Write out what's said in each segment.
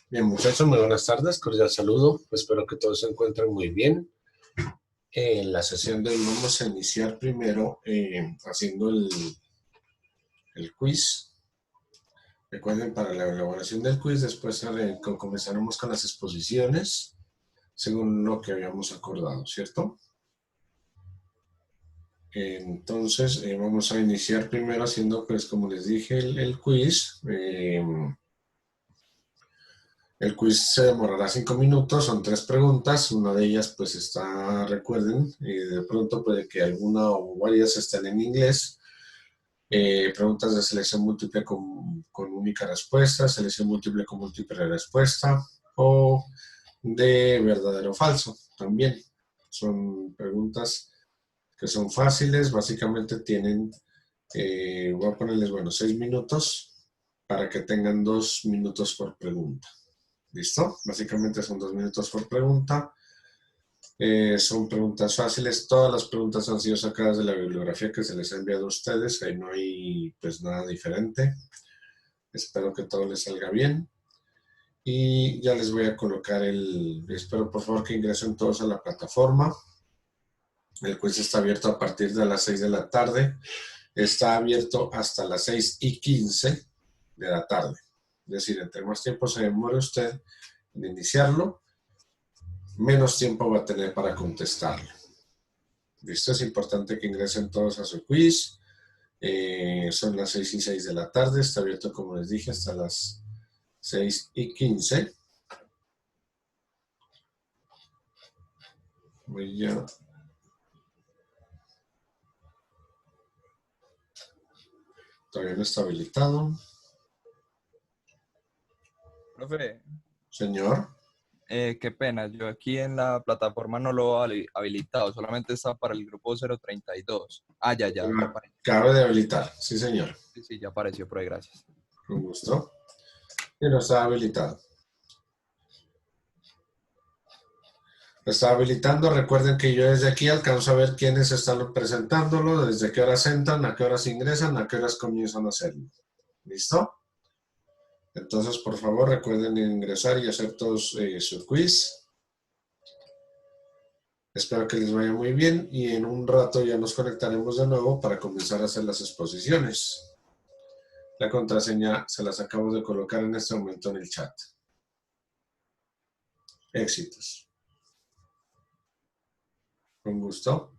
Bien, muchachos, muy buenas tardes, cordial saludo. Espero que todos se encuentren muy bien. En la sesión de hoy vamos a iniciar primero haciendo el quiz. Recuerden, para la elaboración del quiz, después comenzaremos con las exposiciones, según lo que habíamos acordado, ¿cierto? Entonces, vamos a iniciar primero haciendo, pues, como les dije, el quiz. El quiz se demorará 5 minutos, son 3 preguntas, una de ellas pues está, recuerden, de pronto puede que alguna o varias estén en inglés, preguntas de selección múltiple con única respuesta, selección múltiple con múltiple respuesta o de verdadero o falso también. Son preguntas que son fáciles, básicamente tienen, voy a ponerles, bueno, 6 minutos para que tengan 2 minutos por pregunta. ¿Listo? Básicamente son 2 minutos por pregunta. Son preguntas fáciles. Todas las preguntas han sido sacadas de la bibliografía que se les ha enviado a ustedes. Ahí no hay pues nada diferente. Espero que todo les salga bien. Y ya les voy a colocar espero por favor que ingresen todos a la plataforma. El quiz está abierto a partir de las 6 de la tarde. Está abierto hasta las 6:15 de la tarde. Es decir, entre más tiempo se demore usted en iniciarlo, menos tiempo va a tener para contestarlo. ¿Listo? Es importante que ingresen todos a su quiz. Son las 6:06 de la tarde. Está abierto, como les dije, hasta las 6:15. Voy ya. Todavía no está habilitado. Profe, Señor. qué pena, yo aquí en la plataforma no lo he habilitado, solamente está para el grupo 032. Ya apareció. Acabo de habilitar. Sí, señor. Sí, ya apareció, profe, gracias. Con gusto. Y no está habilitado. Lo está habilitando. Recuerden que yo desde aquí alcanzo a ver quiénes están presentándolo, desde qué horas entran, a qué horas ingresan, a qué horas comienzan a hacerlo. ¿Listo? Entonces, por favor, recuerden ingresar y hacer todos su quiz. Espero que les vaya muy bien y en un rato ya nos conectaremos de nuevo para comenzar a hacer las exposiciones. La contraseña se las acabo de colocar en este momento en el chat. Éxitos. Con gusto.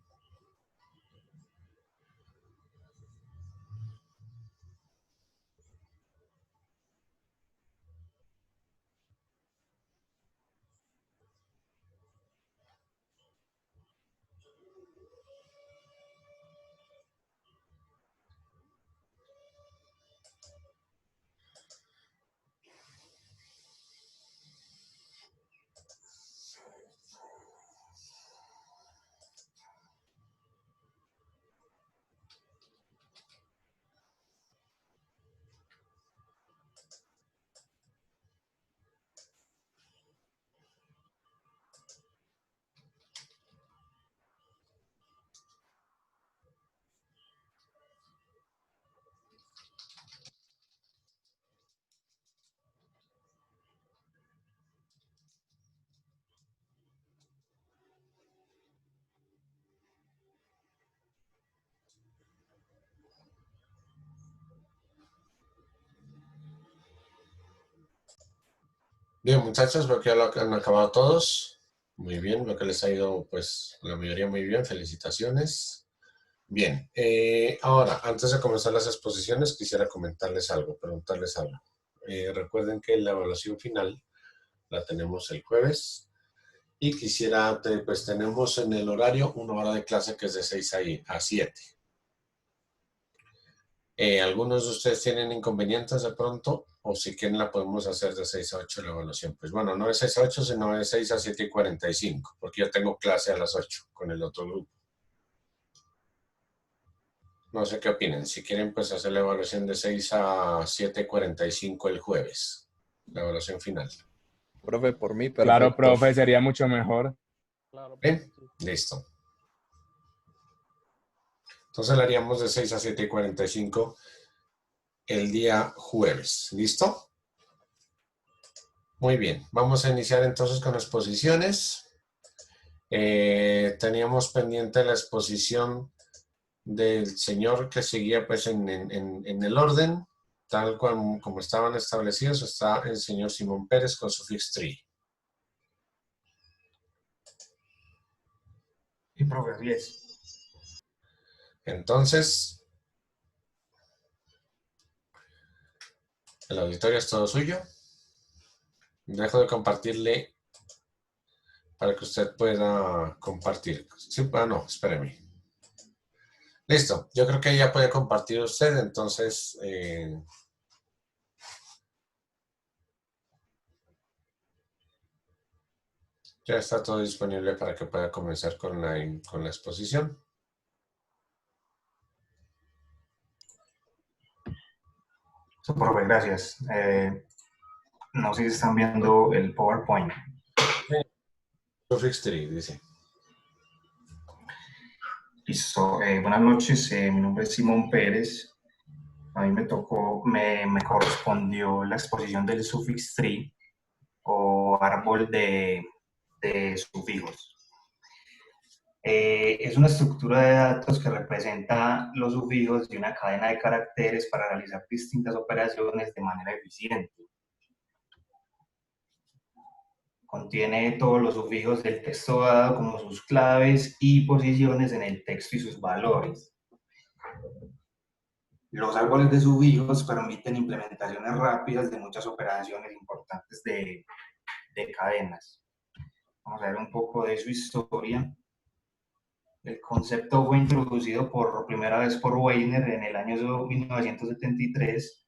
Bien, muchachos, veo que ya lo han acabado todos. Muy bien, veo que les ha ido, pues, la mayoría muy bien. Felicitaciones. Bien, ahora, antes de comenzar las exposiciones, quisiera comentarles algo, preguntarles algo. Recuerden que la evaluación final la tenemos el jueves y quisiera, pues tenemos en el horario una hora de clase que es de 6 a 7. ¿Algunos de ustedes tienen inconvenientes de pronto? O si quieren la podemos hacer de 6 a 8 la evaluación. Pues bueno, no de 6 a 8, sino de 6 a 7:45, porque yo tengo clase a las 8 con el otro grupo. No sé qué opinen. Si quieren, pues hacer la evaluación de 6 a 7:45 el jueves. La evaluación final. Profe, por mí, Claro, perfecto. profe, sería mucho mejor. ¿Bien? Listo. Entonces la haríamos de 6 a 7:45 el día jueves. ¿Listo? Muy bien, vamos a iniciar entonces con exposiciones. Teníamos pendiente la exposición del señor que seguía pues en el orden, tal cual como estaban establecidos, está el señor Simón Pérez con su Fix Tree. Y profe, 10. Entonces, el auditorio es todo suyo. Dejo de compartirle para que usted pueda compartir. Sí, no, espéreme. Listo, yo creo que ya puede compartir usted, entonces ya está todo disponible para que pueda comenzar con la exposición. Profe, gracias. No sé si están viendo el PowerPoint. Suffix 3, dice. Listo. Buenas noches, mi nombre es Simón Pérez. A mí me correspondió la exposición del suffix tree o árbol de sufijos. Es una estructura de datos que representa los sufijos de una cadena de caracteres para realizar distintas operaciones de manera eficiente. Contiene todos los sufijos del texto dado como sus claves y posiciones en el texto y sus valores. Los árboles de sufijos permiten implementaciones rápidas de muchas operaciones importantes de cadenas. Vamos a ver un poco de su historia. El concepto fue introducido por primera vez por Weiner en el año 1973.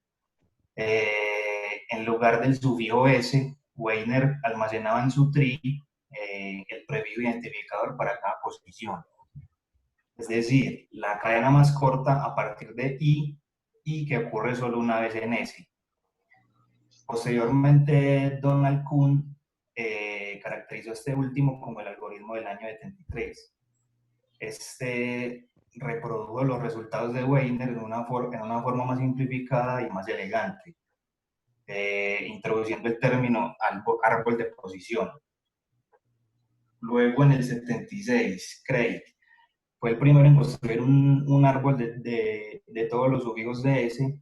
En lugar del sufijo S, Weiner almacenaba en su tree el prefijo identificador para cada posición. Es decir, la cadena más corta a partir de I que ocurre solo una vez en S. Posteriormente, Donald Kuhn caracterizó este último como el algoritmo del año 73. Este reprodujo los resultados de Weiner en una forma más simplificada y más elegante, introduciendo el término árbol de posición. Luego, en el 76, Craig fue el primero en construir un árbol de todos los sufijos de S,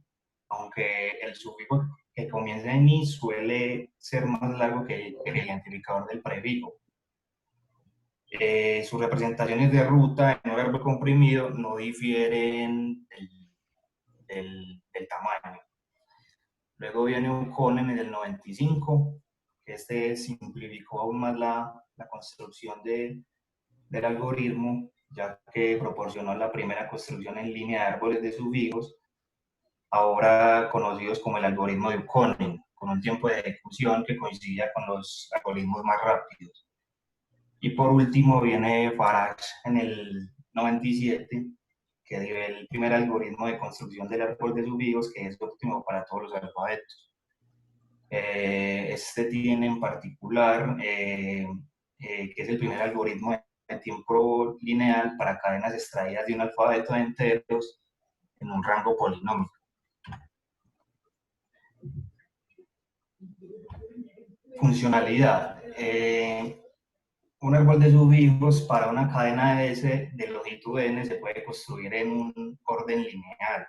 aunque el sufijo que comienza en I suele ser más largo que el identificador del prefijo. Sus representaciones de ruta en un árbol comprimido no difieren del tamaño. Luego viene un Conen en el 95, que este simplificó aún más la construcción del algoritmo, ya que proporcionó la primera construcción en línea de árboles de sufijos, ahora conocidos como el algoritmo de Ukonen, con un tiempo de ejecución que coincidía con los algoritmos más rápidos. Y por último viene Farage en el 97, que dio el primer algoritmo de construcción del árbol de sufijos, que es óptimo para todos los alfabetos. Este tiene en particular, que es el primer algoritmo de tiempo lineal para cadenas extraídas de un alfabeto de enteros en un rango polinómico. Funcionalidad. Un árbol de sufijos para una cadena S de longitud n se puede construir en un orden lineal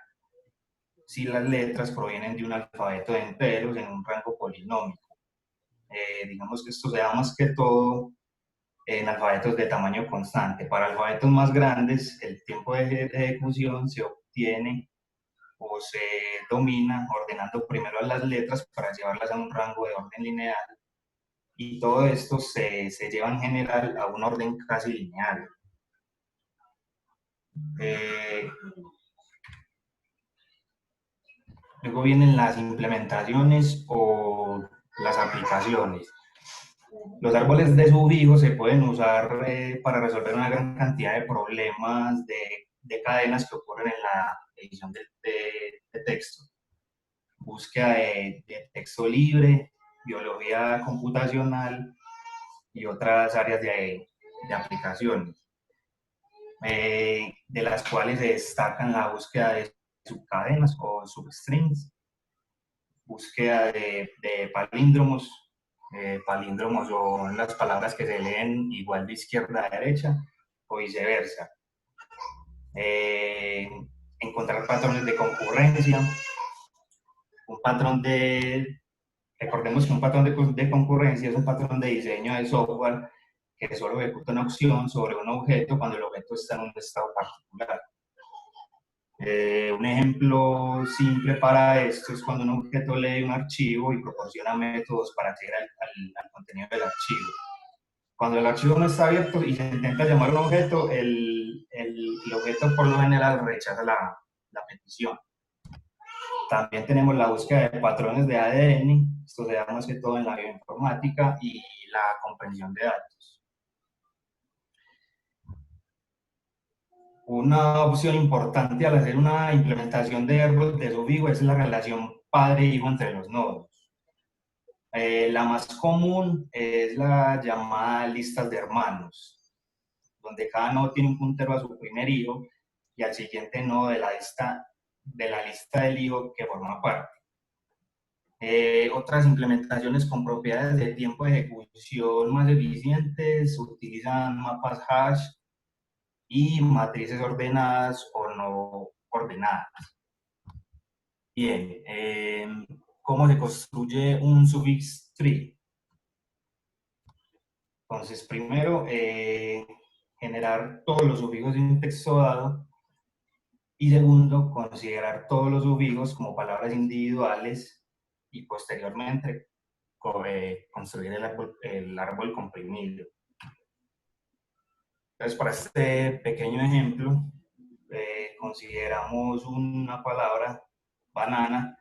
si las letras provienen de un alfabeto de enteros en un rango polinómico. Digamos que esto se da más que todo en alfabetos de tamaño constante. Para alfabetos más grandes, el tiempo de ejecución se obtiene o se domina ordenando primero a las letras para llevarlas a un rango de orden lineal, y todo esto se lleva en general a un orden casi lineal. Luego vienen las implementaciones o las aplicaciones. Los árboles de sufijos se pueden usar para resolver una gran cantidad de problemas de cadenas que ocurren en la edición de texto. Búsqueda de texto libre, biología computacional y otras áreas de aplicaciones, de las cuales se destacan la búsqueda de subcadenas o substrings, búsqueda de palíndromos, Palíndromos son las palabras que se leen igual de izquierda a derecha o viceversa. Encontrar patrones de concurrencia. Recordemos que un patrón de concurrencia es un patrón de diseño de software que solo ejecuta una opción sobre un objeto cuando el objeto está en un estado particular. Un ejemplo simple para esto es cuando un objeto lee un archivo y proporciona métodos para acceder al contenido del archivo. Cuando el archivo no está abierto y se intenta llamar a un objeto, el objeto por lo general rechaza la petición. También tenemos la búsqueda de patrones de ADN, esto se da más que todo en la bioinformática y la comprensión de datos. Una opción importante al hacer una implementación de árbol de sufijo es la relación padre-hijo entre los nodos. La más común es la llamada listas de hermanos, donde cada nodo tiene un puntero a su primer hijo y al siguiente nodo de la lista del hijo que forma parte. Otras implementaciones con propiedades de tiempo de ejecución más eficientes utilizan mapas hash y matrices ordenadas o no ordenadas. Bien, ¿cómo se construye un suffix tree? Entonces, primero, generar todos los sufijos de un texto dado. Y segundo, considerar todos los sufijos como palabras individuales y posteriormente construir el árbol comprimido. Entonces, para este pequeño ejemplo, consideramos una palabra, banana,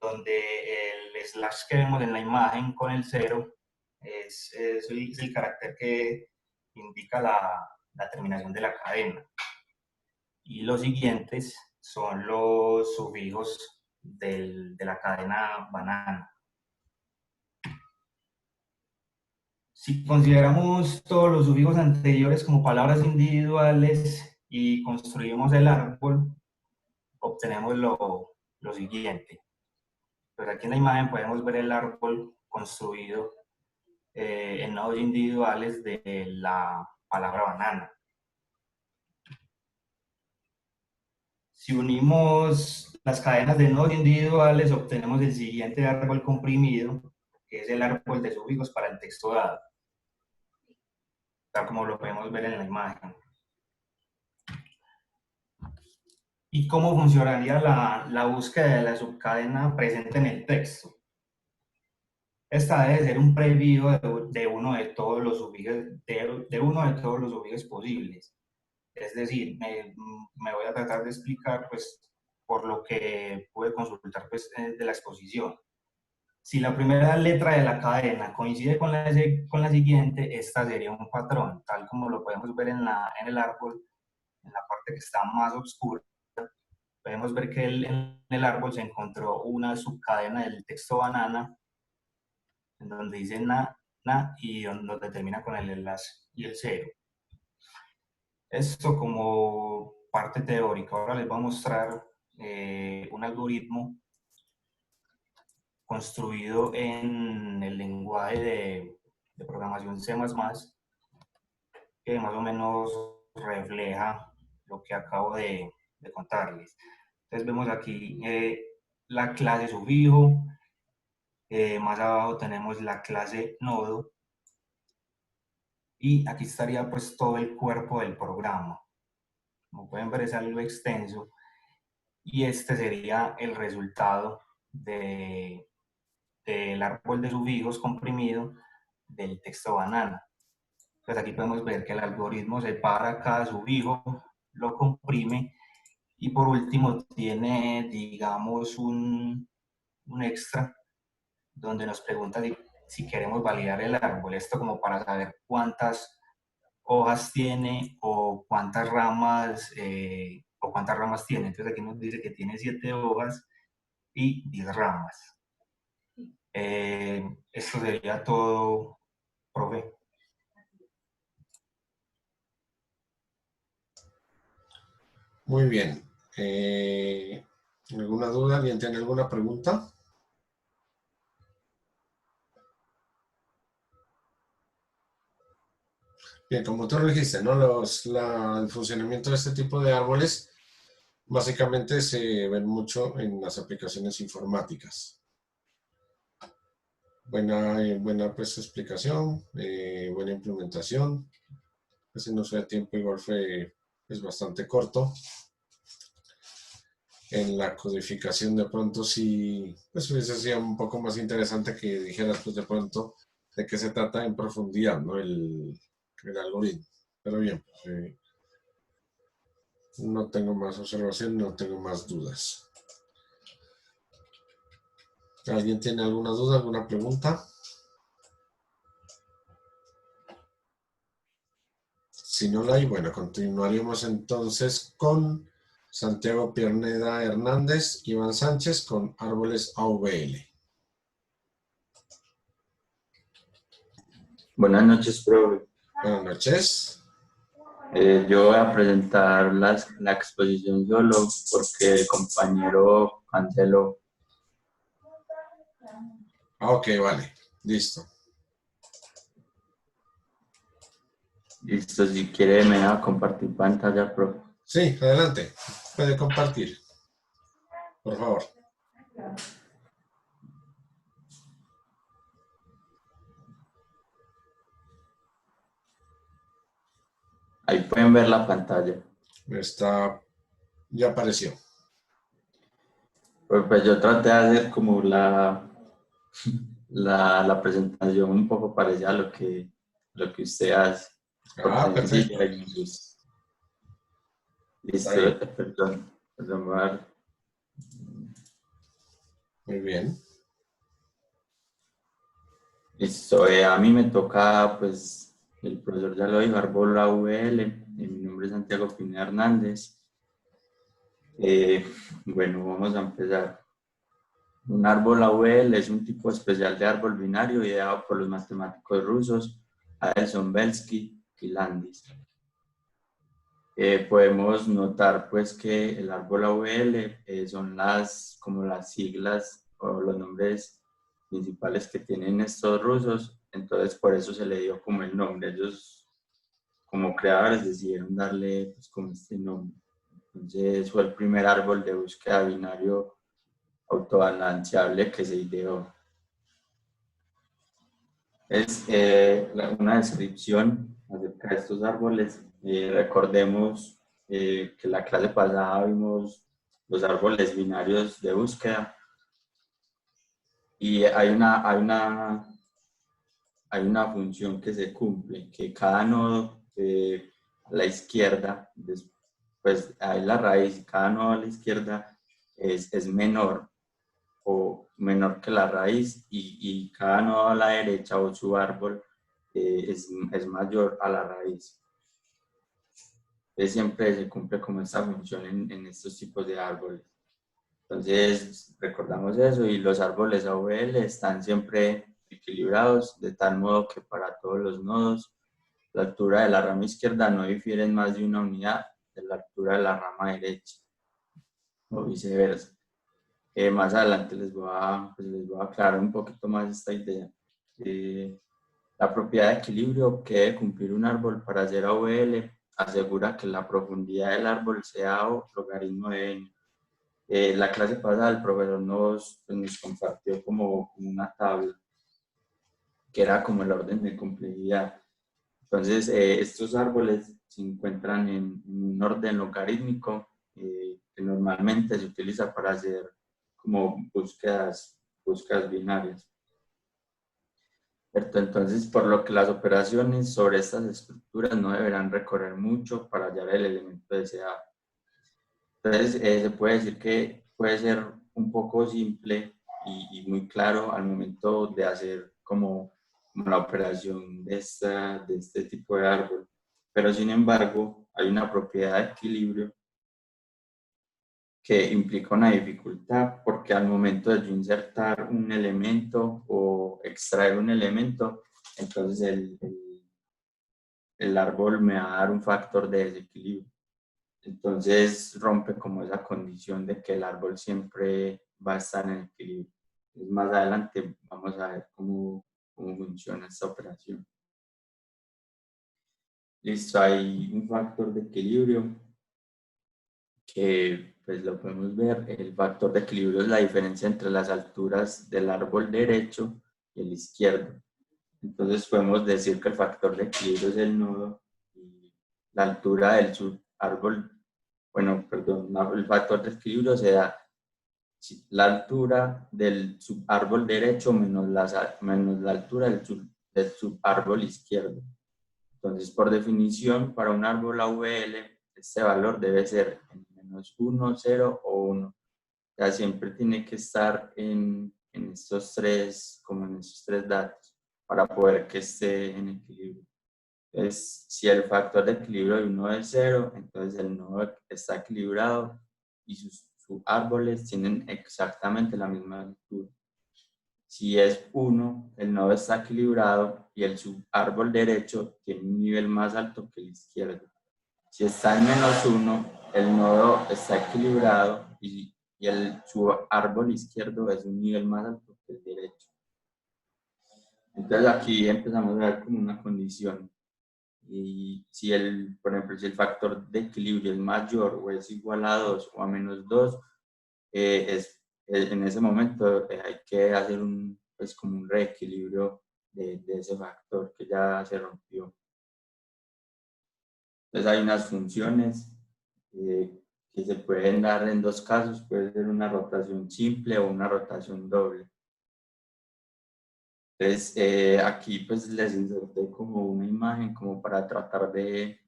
donde el slash que vemos en la imagen con el 0 es el carácter que indica la terminación de la cadena. Y los siguientes son los sufijos de la cadena banana. Si consideramos todos los sufijos anteriores como palabras individuales y construimos el árbol, obtenemos lo siguiente. Pues aquí en la imagen podemos ver el árbol construido en nodos individuales de la palabra banana. Si unimos las cadenas de nodos individuales, obtenemos el siguiente árbol comprimido, que es el árbol de sufijos para el texto dado, tal como lo podemos ver en la imagen. ¿Y cómo funcionaría la búsqueda de la subcadena presente en el texto? Esta debe ser un preview de uno de todos los sufijos posibles. Es decir, me voy a tratar de explicar pues, por lo que pude consultar pues, de la exposición. Si la primera letra de la cadena coincide con la siguiente, esta sería un patrón, tal como lo podemos ver en el árbol, en la parte que está más oscura. Podemos ver que en el árbol se encontró una subcadena del texto banana, en donde dice na, y donde termina con el enlace y el 0. Esto como parte teórica. Ahora les voy a mostrar un algoritmo construido en el lenguaje de programación C++, que más o menos refleja lo que acabo de contarles. Entonces vemos aquí la clase sufijo, más abajo tenemos la clase nodo, y aquí estaría pues todo el cuerpo del programa. Como pueden ver es algo extenso, y este sería el resultado del árbol de sufijos comprimido del texto banana. Pues aquí podemos ver que el algoritmo separa cada sufijo, lo comprime, y por último tiene, digamos, un extra donde nos pregunta si queremos validar el árbol. Esto como para saber cuántas hojas tiene o cuántas ramas tiene. Entonces aquí nos dice que tiene 7 hojas y 10 ramas. Esto sería todo, profe. Muy bien. ¿Alguna duda? ¿Alguien tiene alguna pregunta? Bien, como tú lo dijiste, ¿no? El funcionamiento de este tipo de árboles básicamente se ven mucho en las aplicaciones informáticas. Buena pues, explicación, buena implementación. Ese uso de tiempo igual fue pues, bastante corto. En la codificación de pronto sí, pues hubiese sido un poco más interesante que dijeras pues de pronto de qué se trata en profundidad, ¿no? El algoritmo. Pero bien, pues, no tengo más observación, no tengo más dudas. ¿Alguien tiene alguna duda, alguna pregunta? Si no la hay, bueno, continuaríamos entonces con Santiago Pierneda Hernández, Iván Sánchez con árboles AVL. Buenas noches, profe. Buenas noches. Yo voy a presentar la exposición solo porque el compañero canceló. Ok, vale, listo. Listo, si quiere me da compartir pantalla, profe. Sí, adelante. Puede compartir, por favor. Ahí pueden ver la pantalla. Ya apareció. Pues yo traté de hacer como la presentación un poco parecida a lo que usted hace. Por Perfecto. sencilla y pues, Está listo, bien. perdón, voy a dar. Muy bien. Listo, a mí me toca, pues, el profesor ya lo dijo, árbol AVL, mi nombre es Santiago Pineda Hernández. Bueno, vamos a empezar. Un árbol AVL es un tipo especial de árbol binario ideado por los matemáticos rusos Adelson Belsky y Landis. Podemos notar, pues, que el árbol AVL son como las siglas o los nombres principales que tienen estos rusos, entonces por eso se le dio como el nombre. Ellos, como creadores, decidieron darle pues, como este nombre. Entonces fue el primer árbol de búsqueda binario autobalanceable que se ideó. Es una descripción acerca de estos árboles. Recordemos que la clase pasada vimos los árboles binarios de búsqueda y hay una función que se cumple, que cada nodo a la izquierda, pues hay la raíz, y cada nodo a la izquierda es menor o menor que la raíz y cada nodo a la derecha o su árbol es mayor a la raíz. Entonces siempre se cumple como esta función en estos tipos de árboles. Entonces recordamos eso y los árboles AVL están siempre equilibrados de tal modo que para todos los nodos la altura de la rama izquierda no difiere en más de una unidad de la altura de la rama derecha o viceversa. Más adelante les voy a aclarar un poquito más esta idea. La propiedad de equilibrio que debe cumplir un árbol para ser AVL asegura que la profundidad del árbol sea O logaritmo de n. La clase pasada el profesor nos compartió como una tabla que era como el orden de complejidad. Entonces, estos árboles se encuentran en un orden logarítmico que normalmente se utiliza para hacer como búsquedas binarias. Entonces, por lo que las operaciones sobre estas estructuras no deberán recorrer mucho para hallar el elemento deseado. Entonces, se puede decir que puede ser un poco simple y muy claro al momento de hacer como la operación de este tipo de árbol. Pero, sin embargo, hay una propiedad de equilibrio que implica una dificultad porque al momento de yo insertar un elemento o extraer un elemento, entonces el árbol me va a dar un factor de desequilibrio. Entonces rompe como esa condición de que el árbol siempre va a estar en equilibrio. Entonces, más adelante vamos a ver cómo funciona esta operación. Listo, hay un factor de equilibrio que pues lo podemos ver. El factor de equilibrio es la diferencia entre las alturas del árbol derecho y el izquierdo. Entonces podemos decir que el factor de equilibrio es el nodo y la altura del subárbol, bueno, perdón, el factor de equilibrio se da la altura del subárbol derecho menos la altura del subárbol izquierdo. Entonces, por definición, para un árbol AVL, este valor debe ser en menos 1, 0 o 1. O sea, siempre tiene que estar en estos tres, como en estos tres datos, para poder que esté en equilibrio. Entonces, si el factor de equilibrio de uno es 0, entonces el nodo está equilibrado y sus subárboles tienen exactamente la misma altura. Si es 1, el nodo está equilibrado y el subárbol derecho tiene un nivel más alto que el izquierdo. Si está en menos 1, el nodo está equilibrado y el subárbol izquierdo es un nivel más alto que el derecho. Entonces aquí empezamos a ver como una condición. Y si por ejemplo, si el factor de equilibrio es mayor o es igual a 2 o a menos 2, en ese momento hay que hacer pues como un reequilibrio de ese factor que ya se rompió. Entonces hay unas funciones que se pueden dar en dos casos, puede ser una rotación simple o una rotación doble. Entonces aquí pues les inserté como una imagen como para tratar de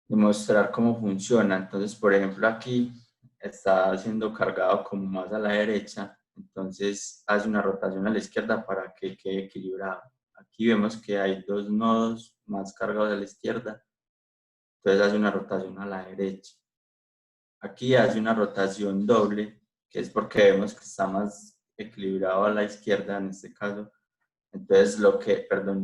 mostrar cómo funciona. Entonces, por ejemplo, aquí está siendo cargado como más a la derecha, entonces hace una rotación a la izquierda para que quede equilibrado. Aquí vemos que hay dos nodos más cargados a la izquierda, entonces hace una rotación a la derecha. Aquí hace una rotación doble, que es porque vemos que está más equilibrado a la izquierda en este caso. Entonces,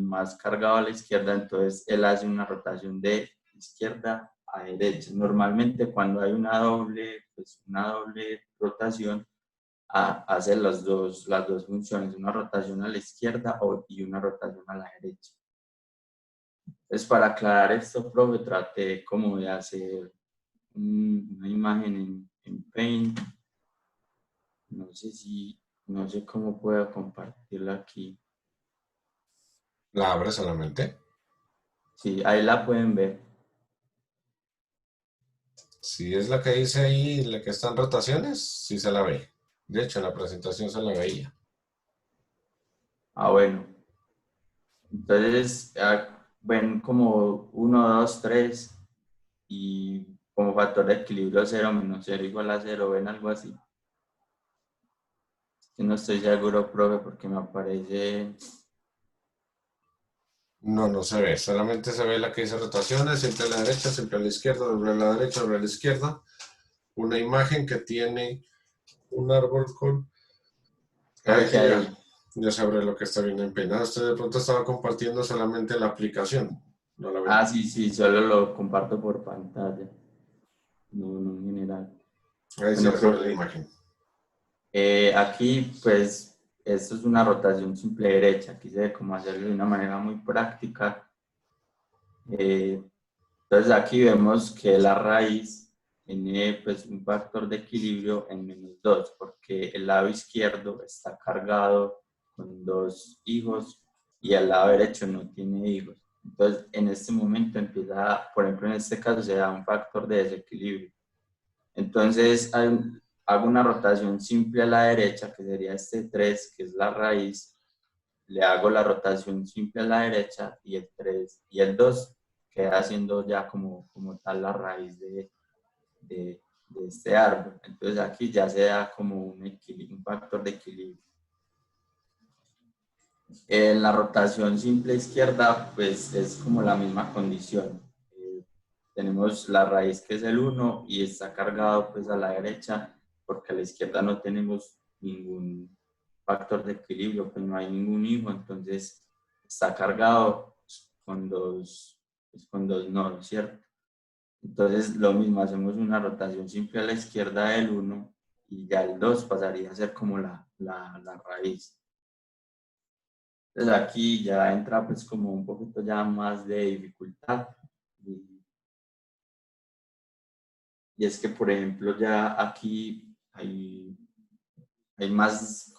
más cargado a la izquierda, entonces él hace una rotación de izquierda a derecha. Normalmente cuando hay una doble rotación, hace las dos funciones, una rotación a la izquierda y una rotación a la derecha. Entonces, para aclarar esto, profe, traté como de hacer una imagen en Paint. No sé cómo puedo compartirla aquí. ¿La abre solamente? Sí, ahí la pueden ver. Si es la que dice ahí, la que está en rotaciones, sí se la ve. De hecho, en la presentación se la veía. Ah, bueno. Entonces, ven como 1, 2, 3 y como factor de equilibrio 0 menos 0 igual a 0, ven algo así. Yo no estoy seguro, profe, porque me aparece... No, no se ve. Solamente se ve la que dice rotaciones, siempre a la derecha, siempre a la izquierda, doble a la derecha, doble a la izquierda. Una imagen que tiene un árbol con... Creo que Ya, ahí... ya sabré lo que está bien empeñado. Usted de pronto estaba compartiendo solamente la aplicación. No la Ah, ven. sí, solo lo comparto por pantalla. No en general. Ahí sí Bueno, ya se ve la profe, imagen. aquí pues esto es una rotación simple derecha. Aquí se ve cómo hacerlo de una manera muy práctica. Entonces aquí vemos que la raíz tiene pues un factor de equilibrio en menos 2 porque el lado izquierdo está cargado con 2 hijos y el lado derecho no tiene hijos. Entonces en este momento empieza, por ejemplo en este caso se da un factor de desequilibrio. Entonces hago una rotación simple a la derecha que sería este 3 que es la raíz. Le hago la rotación simple a la derecha y el 3 y el 2 queda haciendo ya como tal la raíz de este árbol. Entonces aquí ya se da como un factor de equilibrio. En la rotación simple izquierda, pues es como la misma condición. Tenemos la raíz que es el 1 y está cargado pues a la derecha porque a la izquierda no tenemos ningún factor de equilibrio, pues no hay ningún hijo, entonces está cargado con dos nodos, ¿cierto? Entonces lo mismo, hacemos una rotación simple a la izquierda del 1 y ya el 2 pasaría a ser como la raíz. Entonces aquí ya entra pues como un poquito ya más de dificultad. Y es que, por ejemplo, ya aquí hay más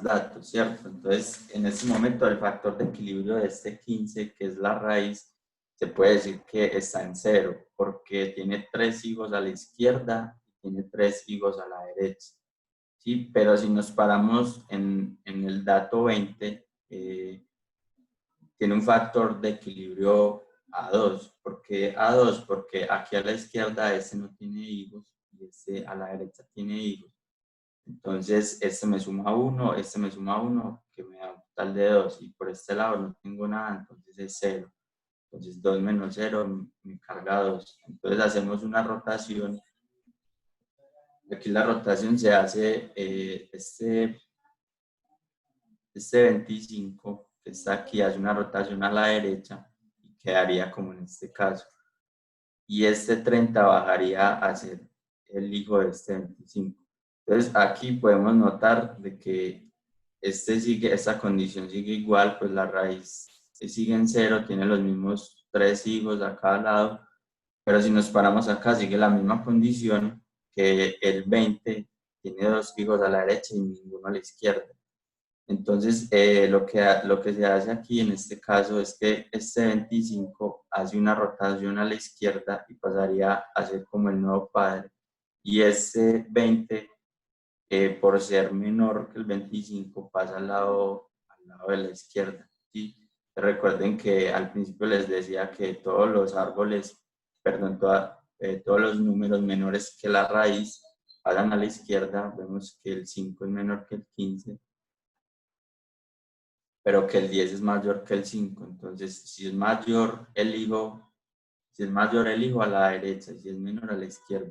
datos, ¿cierto? Entonces, en este momento el factor de equilibrio de este 15, que es la raíz, se puede decir que está en 0, porque tiene 3 higos a la izquierda y tiene 3 higos a la derecha. ¿Sí? Pero si nos paramos en el dato 20, tiene un factor de equilibrio A2. ¿Por qué A2? Porque aquí a la izquierda este no tiene higos y este a la derecha tiene higos. Entonces, este me suma 1, este me suma 1, que me da un total de 2. Y por este lado no tengo nada, entonces es 0. Entonces, 2 menos 0 me carga 2. Entonces, hacemos una rotación. Aquí la rotación se hace, este 25 que está aquí hace una rotación a la derecha y quedaría como en este caso. Y este 30 bajaría a ser el hijo de este 25. Entonces aquí podemos notar de que esta condición sigue igual, pues la raíz sigue en 0, tiene los mismos 3 higos a cada lado, pero si nos paramos acá sigue la misma condición, que el 20 tiene 2 higos a la derecha y ninguno a la izquierda. Entonces, lo que se hace aquí en este caso es que este 25 hace una rotación a la izquierda y pasaría a ser como el nuevo padre. Y este 20, por ser menor que el 25, pasa al lado de la izquierda. ¿Sí? Recuerden que al principio les decía que todos los árboles, perdón, todos los números menores que la raíz pasan a la izquierda. Vemos que el 5 es menor que el 15. Pero que el 10 es mayor que el 5. Entonces, si es mayor el hijo a la derecha, si es menor a la izquierda.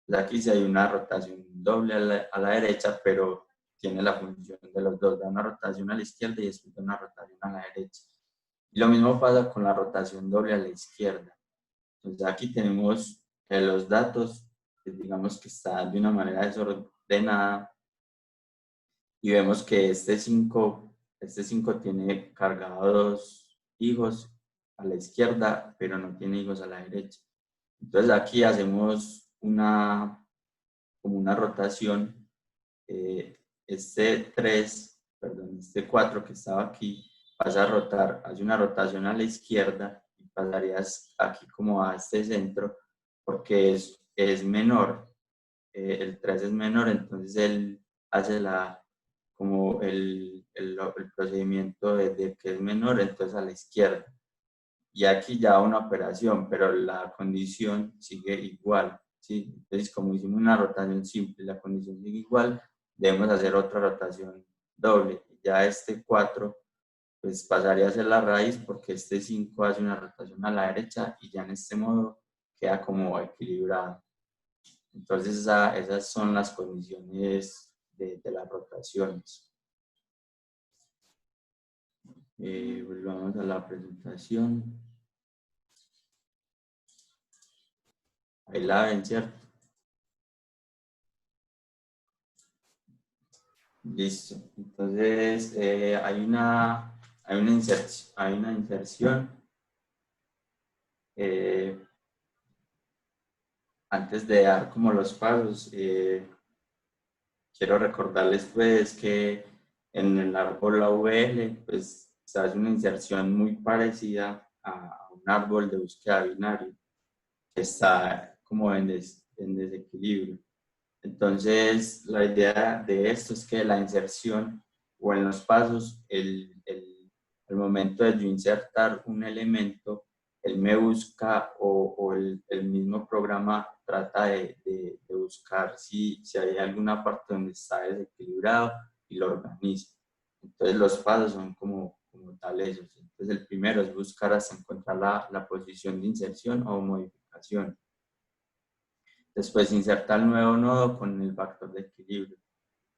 Pues aquí sí hay una rotación doble a la derecha, pero tiene la función de los dos. Da una rotación a la izquierda y después da una rotación a la derecha. Y lo mismo pasa con la rotación doble a la izquierda. Entonces, aquí tenemos los datos, que digamos que están de una manera desordenada. Y vemos que este 5 tiene cargados higos a la izquierda, pero no tiene higos a la derecha. Entonces aquí hacemos como una rotación. Este 4 que estaba aquí pasa a rotar, hace una rotación a la izquierda y pasarías aquí como a este centro, porque es menor, el 3 es menor, entonces él hace como el procedimiento de que es menor, entonces a la izquierda. Y aquí ya una operación, pero la condición sigue igual, ¿sí? Entonces, como hicimos una rotación simple, la condición sigue igual, debemos hacer otra rotación doble. Ya este 4, pues pasaría a ser la raíz, porque este 5 hace una rotación a la derecha y ya en este modo queda como equilibrado. Entonces, esas son las condiciones de las rotaciones. Volvamos a la presentación. Ahí la ven, ¿cierto? Listo. Entonces, hay una inserción. Antes de dar como los pasos, quiero recordarles pues que en el árbol AVL pues se hace una inserción muy parecida a un árbol de búsqueda binario que está como en desequilibrio. Entonces, la idea de esto es que la inserción o en los pasos, el momento de yo insertar un elemento, él me busca o el mismo programa trata de buscar si hay alguna parte donde está desequilibrado y lo organiza. Entonces, los pasos son como tal esos. Entonces, el primero es buscar hasta encontrar la posición de inserción o modificación. Después inserta el nuevo nodo con el factor de equilibrio.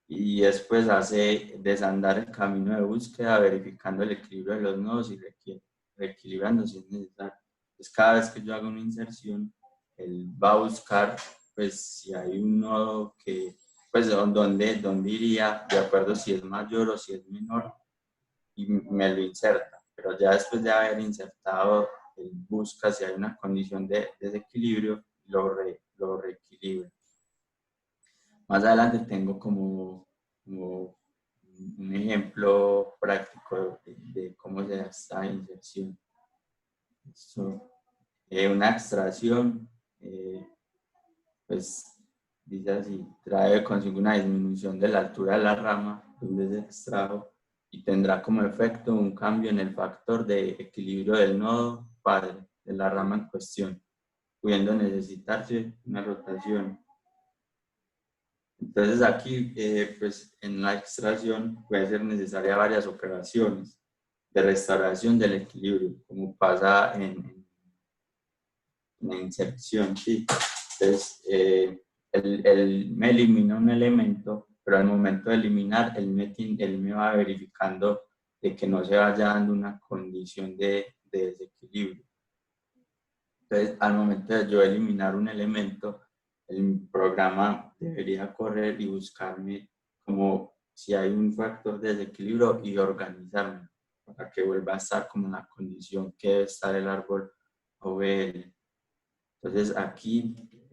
Y después hace desandar el camino de búsqueda, verificando el equilibrio de los nodos y reequilibrando si es necesario. Entonces, cada vez que yo hago una inserción, él va a buscar, pues, si hay un nodo que, pues, donde iría, de acuerdo si es mayor o si es menor. y me lo inserta, pero ya después de haber insertado, él busca si hay una condición de desequilibrio, lo reequilibra. Más adelante tengo como un ejemplo práctico de cómo se da esta inserción. Una extracción, pues dice así, trae consigo una disminución de la altura de la rama donde se extrajo y tendrá como efecto un cambio en el factor de equilibrio del nodo padre de la rama en cuestión, pudiendo necesitarse una rotación. Entonces aquí, pues en la extracción puede ser necesaria varias operaciones de restauración del equilibrio, como pasa en la inserción, ¿sí? Entonces, él me elimina un elemento, pero al momento de eliminar, él me va verificando de que no se vaya dando una condición de desequilibrio. Entonces, al momento de yo eliminar un elemento, el programa debería correr y buscarme como si hay un factor de desequilibrio y organizarme para que vuelva a estar como en la condición que debe estar el árbol OBL. Entonces aquí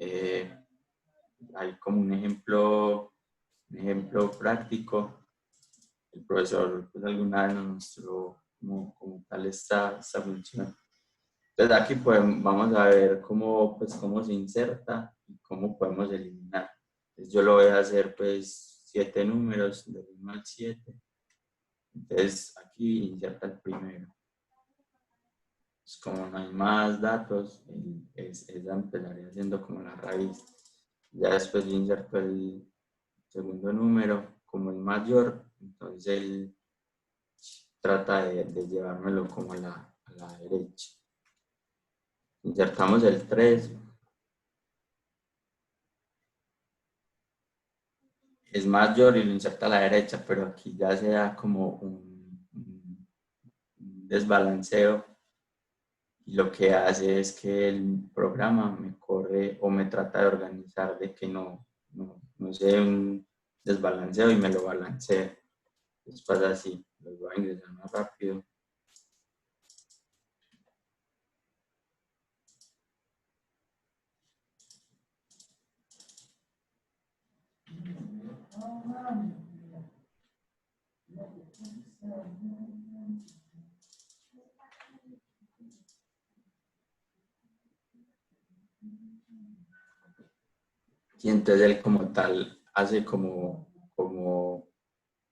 hay como un ejemplo práctico. El profesor pues, alguna vez nos mostró como tal esta función. Entonces aquí pues, vamos a ver cómo se inserta y cómo podemos eliminar. Entonces yo lo voy a hacer pues 7 números del 1 al 7. Entonces aquí inserta el primero. Pues como no hay más datos, esa empezaría siendo como la raíz. Ya después yo inserto el segundo número como el mayor, entonces él trata de llevármelo como a la derecha. Insertamos el 3. Es mayor y lo inserta a la derecha, pero aquí ya se da como un desbalanceo. Y lo que hace es que el programa me corre o me trata de organizar de que no sea un desbalanceo y me lo balancea. Entonces pasa así, los voy a ingresar más rápido. Y entonces él como tal hace como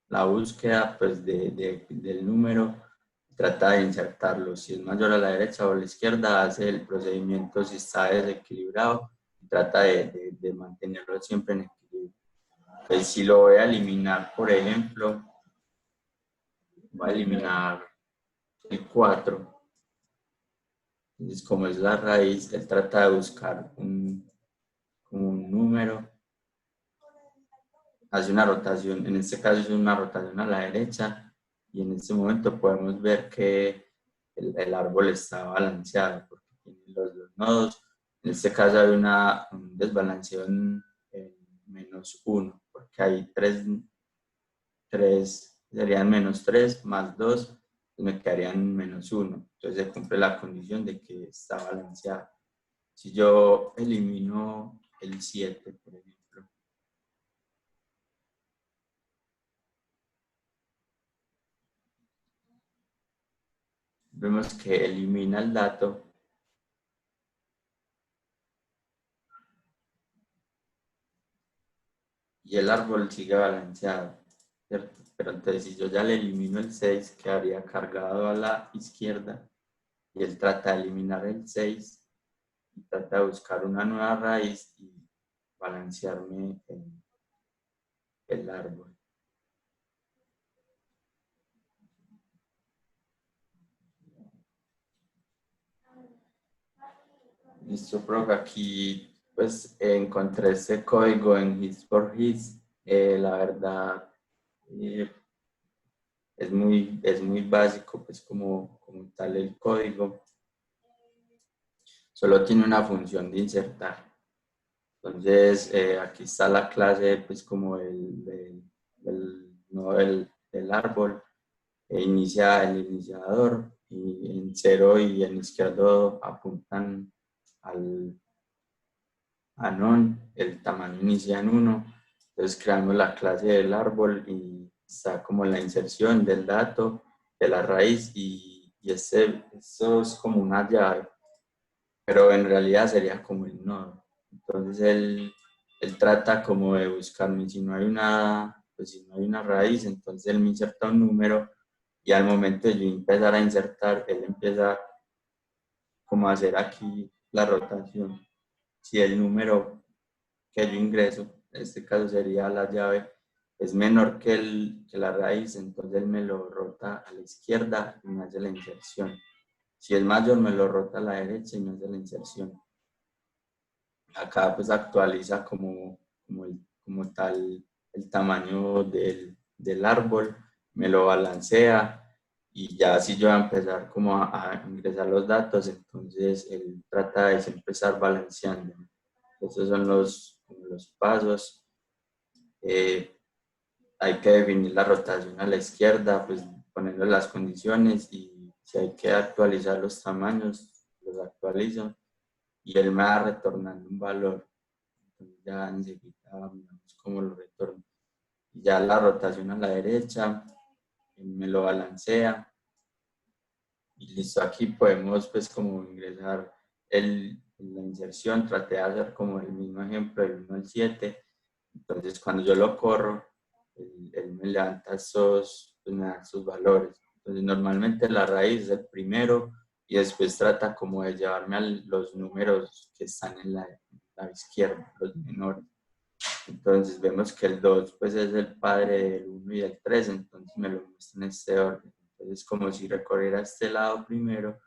la búsqueda pues del número, trata de insertarlo. Si es mayor a la derecha o a la izquierda, hace el procedimiento si está desequilibrado y trata de mantenerlo siempre en equilibrio. Entonces si lo voy a eliminar, por ejemplo, voy a eliminar el 4. Entonces como es la raíz, él trata de buscar un número, hace una rotación, en este caso es una rotación a la derecha y en este momento podemos ver que el árbol está balanceado porque tiene los nodos. En este caso hay un desbalanceo en -1 porque hay 3 serían -3 más 2, me quedarían -1. Entonces se cumple la condición de que está balanceado. Si yo elimino el 7, por ejemplo, vemos que elimina el dato y el árbol sigue balanceado, ¿cierto? Pero entonces si yo ya le elimino el 6, quedaría cargado a la izquierda y él trata de eliminar el 6 y trata de buscar una nueva raíz y balancearme el árbol. Listo, profe, aquí pues encontré este código en Hits4Hits. La verdad es muy básico, pues como tal el código. Solo tiene una función de insertar. Entonces aquí está la clase pues como nodo del árbol. inicia el iniciador y en 0 y en izquierdo apuntan al anon, el tamaño inicia en 1. Entonces creamos la clase del árbol y está como la inserción del dato de la raíz y eso es como una llave, pero en realidad sería como el nodo. Entonces él trata como de buscarme, si no hay pues si no hay una raíz, entonces él me inserta un número y al momento de yo empezar a insertar, él empieza como a hacer aquí la rotación. Si el número que yo ingreso, en este caso sería la llave, es menor que la raíz, entonces él me lo rota a la izquierda y me hace la inserción. Si es mayor, me lo rota a la derecha y me hace la inserción. Acá pues actualiza como tal el tamaño del árbol, me lo balancea y ya si yo voy a empezar como a ingresar los datos, entonces él trata de siempre estar balanceando. Estos son los pasos. Hay que definir la rotación a la izquierda, pues poniendo las condiciones y si hay que actualizar los tamaños, los actualizo y él me va retornando un valor. Entonces ya enseguida miramos cómo lo retorno. Y ya la rotación a la derecha, él me lo balancea y listo. Aquí podemos pues como ingresar la inserción, traté de hacer como el mismo ejemplo del 1 al 7. Entonces cuando yo lo corro, él me levanta pues, me da esos valores. Entonces normalmente la raíz es el primero y después trata como de llevarme a los números que están en la izquierda, los menores. Entonces vemos que el 2 pues es el padre del 1 y del 3, entonces me lo muestra en este orden. Entonces como si recorriera este lado primero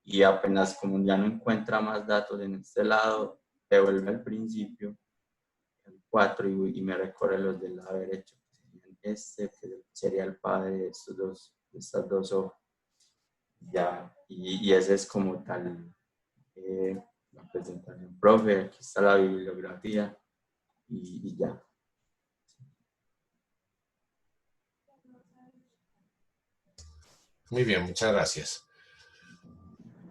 y apenas como ya no encuentra más datos en este lado, devuelve al principio el 4 y me recorre los del lado derecho. Este que sería el padre de estas dos hojas. Ya, y ese es como tal la presentación, profe. Aquí está la bibliografía y ya. Muy bien, muchas gracias.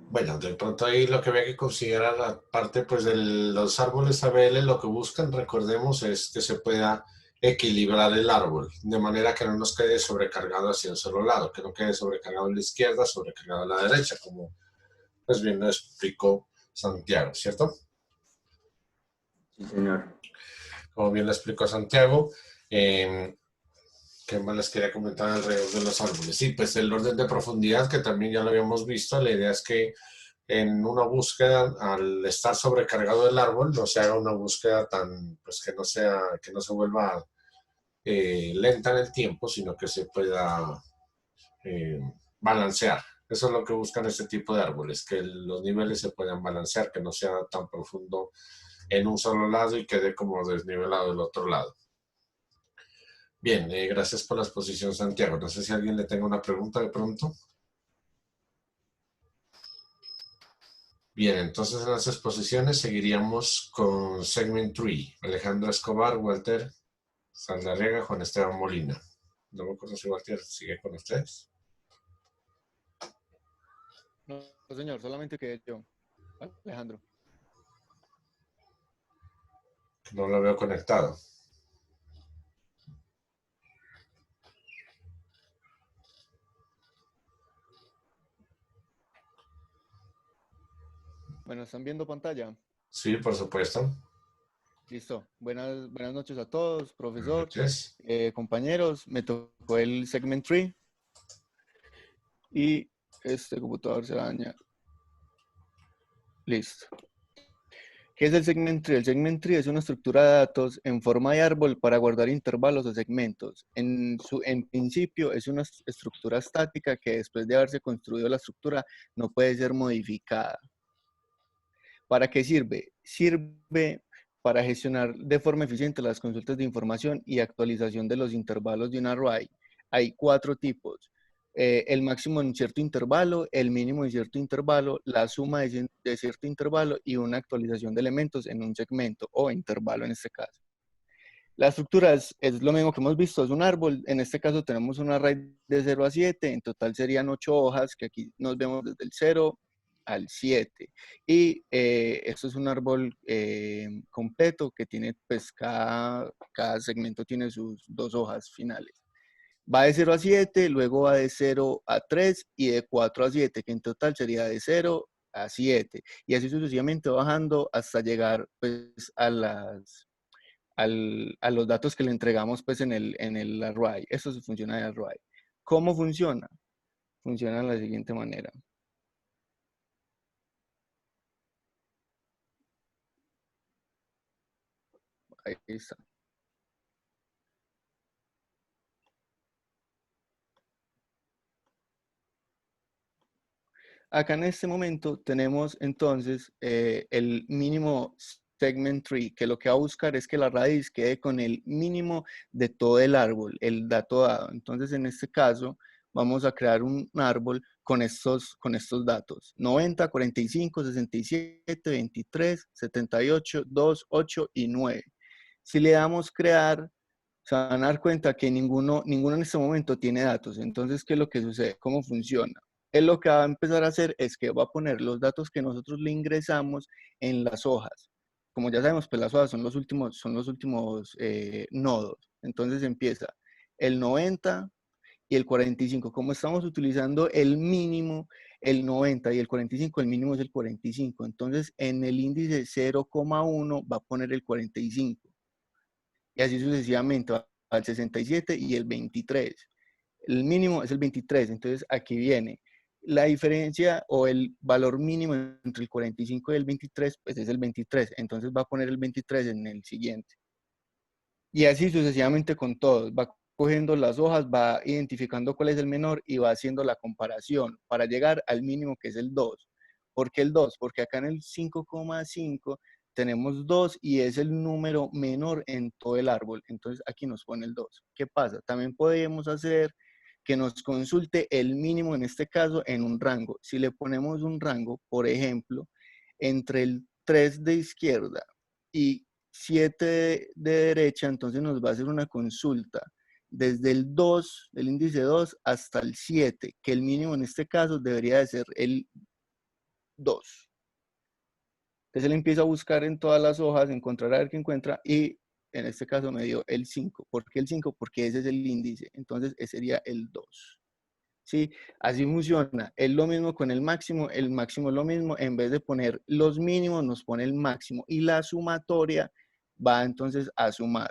Bueno, de pronto ahí lo que había que considerar, aparte pues de los árboles ABL, lo que buscan, recordemos, es que se pueda equilibrar el árbol, de manera que no nos quede sobrecargado hacia un solo lado, que no quede sobrecargado a la izquierda, sobrecargado a la derecha, como pues bien lo explicó Santiago, ¿cierto? Sí, señor. Como bien lo explicó Santiago, ¿qué más les quería comentar alrededor de los árboles? Sí, pues el orden de profundidad, que también ya lo habíamos visto, la idea es que en una búsqueda, al estar sobrecargado el árbol, no se haga una búsqueda tan, pues que no se vuelva lenta en el tiempo, sino que se pueda balancear. Eso es lo que buscan este tipo de árboles, que los niveles se puedan balancear, que no sea tan profundo en un solo lado y quede como desnivelado del otro lado. Bien, gracias por la exposición, Santiago. No sé si alguien le tenga una pregunta de pronto. Bien, entonces en las exposiciones seguiríamos con Segment 3. Alejandro Escobar, Walter Saldarriaga, Juan Esteban Molina. No me acuerdo si Walter sigue con ustedes. No, señor, solamente que yo, Alejandro. No lo veo conectado. Bueno, ¿están viendo pantalla? Sí, por supuesto. Listo. Buenas noches a todos, profesor, Buenas noches. compañeros. Me tocó el Segment 3 y este computador se daña. Listo. ¿Qué es el Segment Tree? El Segment Tree es una estructura de datos en forma de árbol para guardar intervalos o segmentos. En principio es una estructura estática que después de haberse construido la estructura no puede ser modificada. ¿Para qué sirve? Sirve para gestionar de forma eficiente las consultas de información y actualización de los intervalos de un array. Hay 4 tipos. El máximo en cierto intervalo, el mínimo en cierto intervalo, la suma de cierto intervalo y una actualización de elementos en un segmento o intervalo en este caso. La estructura es lo mismo que hemos visto, es un árbol. En este caso tenemos un array de 0 a 7, en total serían 8 hojas, que aquí nos vemos desde el 0 al 7. Y esto es un árbol completo que tiene, pues cada segmento tiene sus 2 hojas finales. Va de 0 a 7, luego va de 0 a 3 y de 4 a 7, que en total sería de 0 a 7. Y así sucesivamente bajando hasta llegar pues a los datos que le entregamos pues en el array. Eso funciona de array. ¿Cómo funciona? Funciona de la siguiente manera. Ahí está. Acá en este momento tenemos entonces el mínimo segment tree, que lo que va a buscar es que la raíz quede con el mínimo de todo el árbol, el dato dado. Entonces en este caso vamos a crear un árbol con estos datos: 90, 45, 67, 23, 78, 2, 8 y 9. Si le damos crear, se van a dar cuenta que ninguno en este momento tiene datos. Entonces, ¿qué es lo que sucede? ¿Cómo funciona? Él lo que va a empezar a hacer es que va a poner los datos que nosotros le ingresamos en las hojas. Como ya sabemos, pues las hojas son los últimos nodos. Entonces empieza el 90 y el 45. Como estamos utilizando el mínimo, el 90 y el 45, el mínimo es el 45. Entonces en el índice 0,1 va a poner el 45. Y así sucesivamente va al 67 y el 23. El mínimo es el 23, entonces aquí viene la diferencia o el valor mínimo entre el 45 y el 23, pues es el 23, entonces va a poner el 23 en el siguiente. Y así sucesivamente con todos, va cogiendo las hojas, va identificando cuál es el menor y va haciendo la comparación para llegar al mínimo, que es el 2. ¿Por qué el 2? Porque acá en el 5,5 tenemos 2 y es el número menor en todo el árbol. Entonces aquí nos pone el 2. ¿Qué pasa? También podemos hacer que nos consulte el mínimo, en este caso, en un rango. Si le ponemos un rango, por ejemplo, entre el 3 de izquierda y 7 de derecha, entonces nos va a hacer una consulta desde el 2, el índice 2, hasta el 7, que el mínimo en este caso debería de ser el 2. Entonces él empieza a buscar en todas las hojas, encontrar a ver qué encuentra, y en este caso me dio el 5. ¿Por qué el 5? Porque ese es el índice, entonces ese sería el 2. ¿Sí? Así funciona. Es lo mismo con el máximo es lo mismo. En vez de poner los mínimos, nos pone el máximo. Y la sumatoria va entonces a sumar.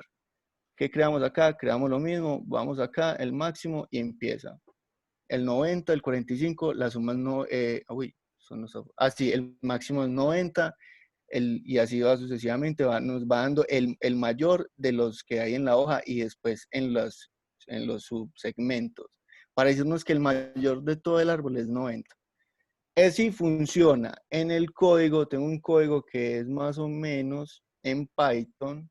¿Qué creamos acá? Creamos lo mismo. Vamos acá, el máximo, y empieza. El 90, el 45, la suma no... sí, el máximo es 90. Y así va sucesivamente. Nos va dando el mayor de los que hay en la hoja y después en los subsegmentos, para decirnos que el mayor de todo el árbol es 90. Así funciona. En el código, tengo un código que es más o menos en Python,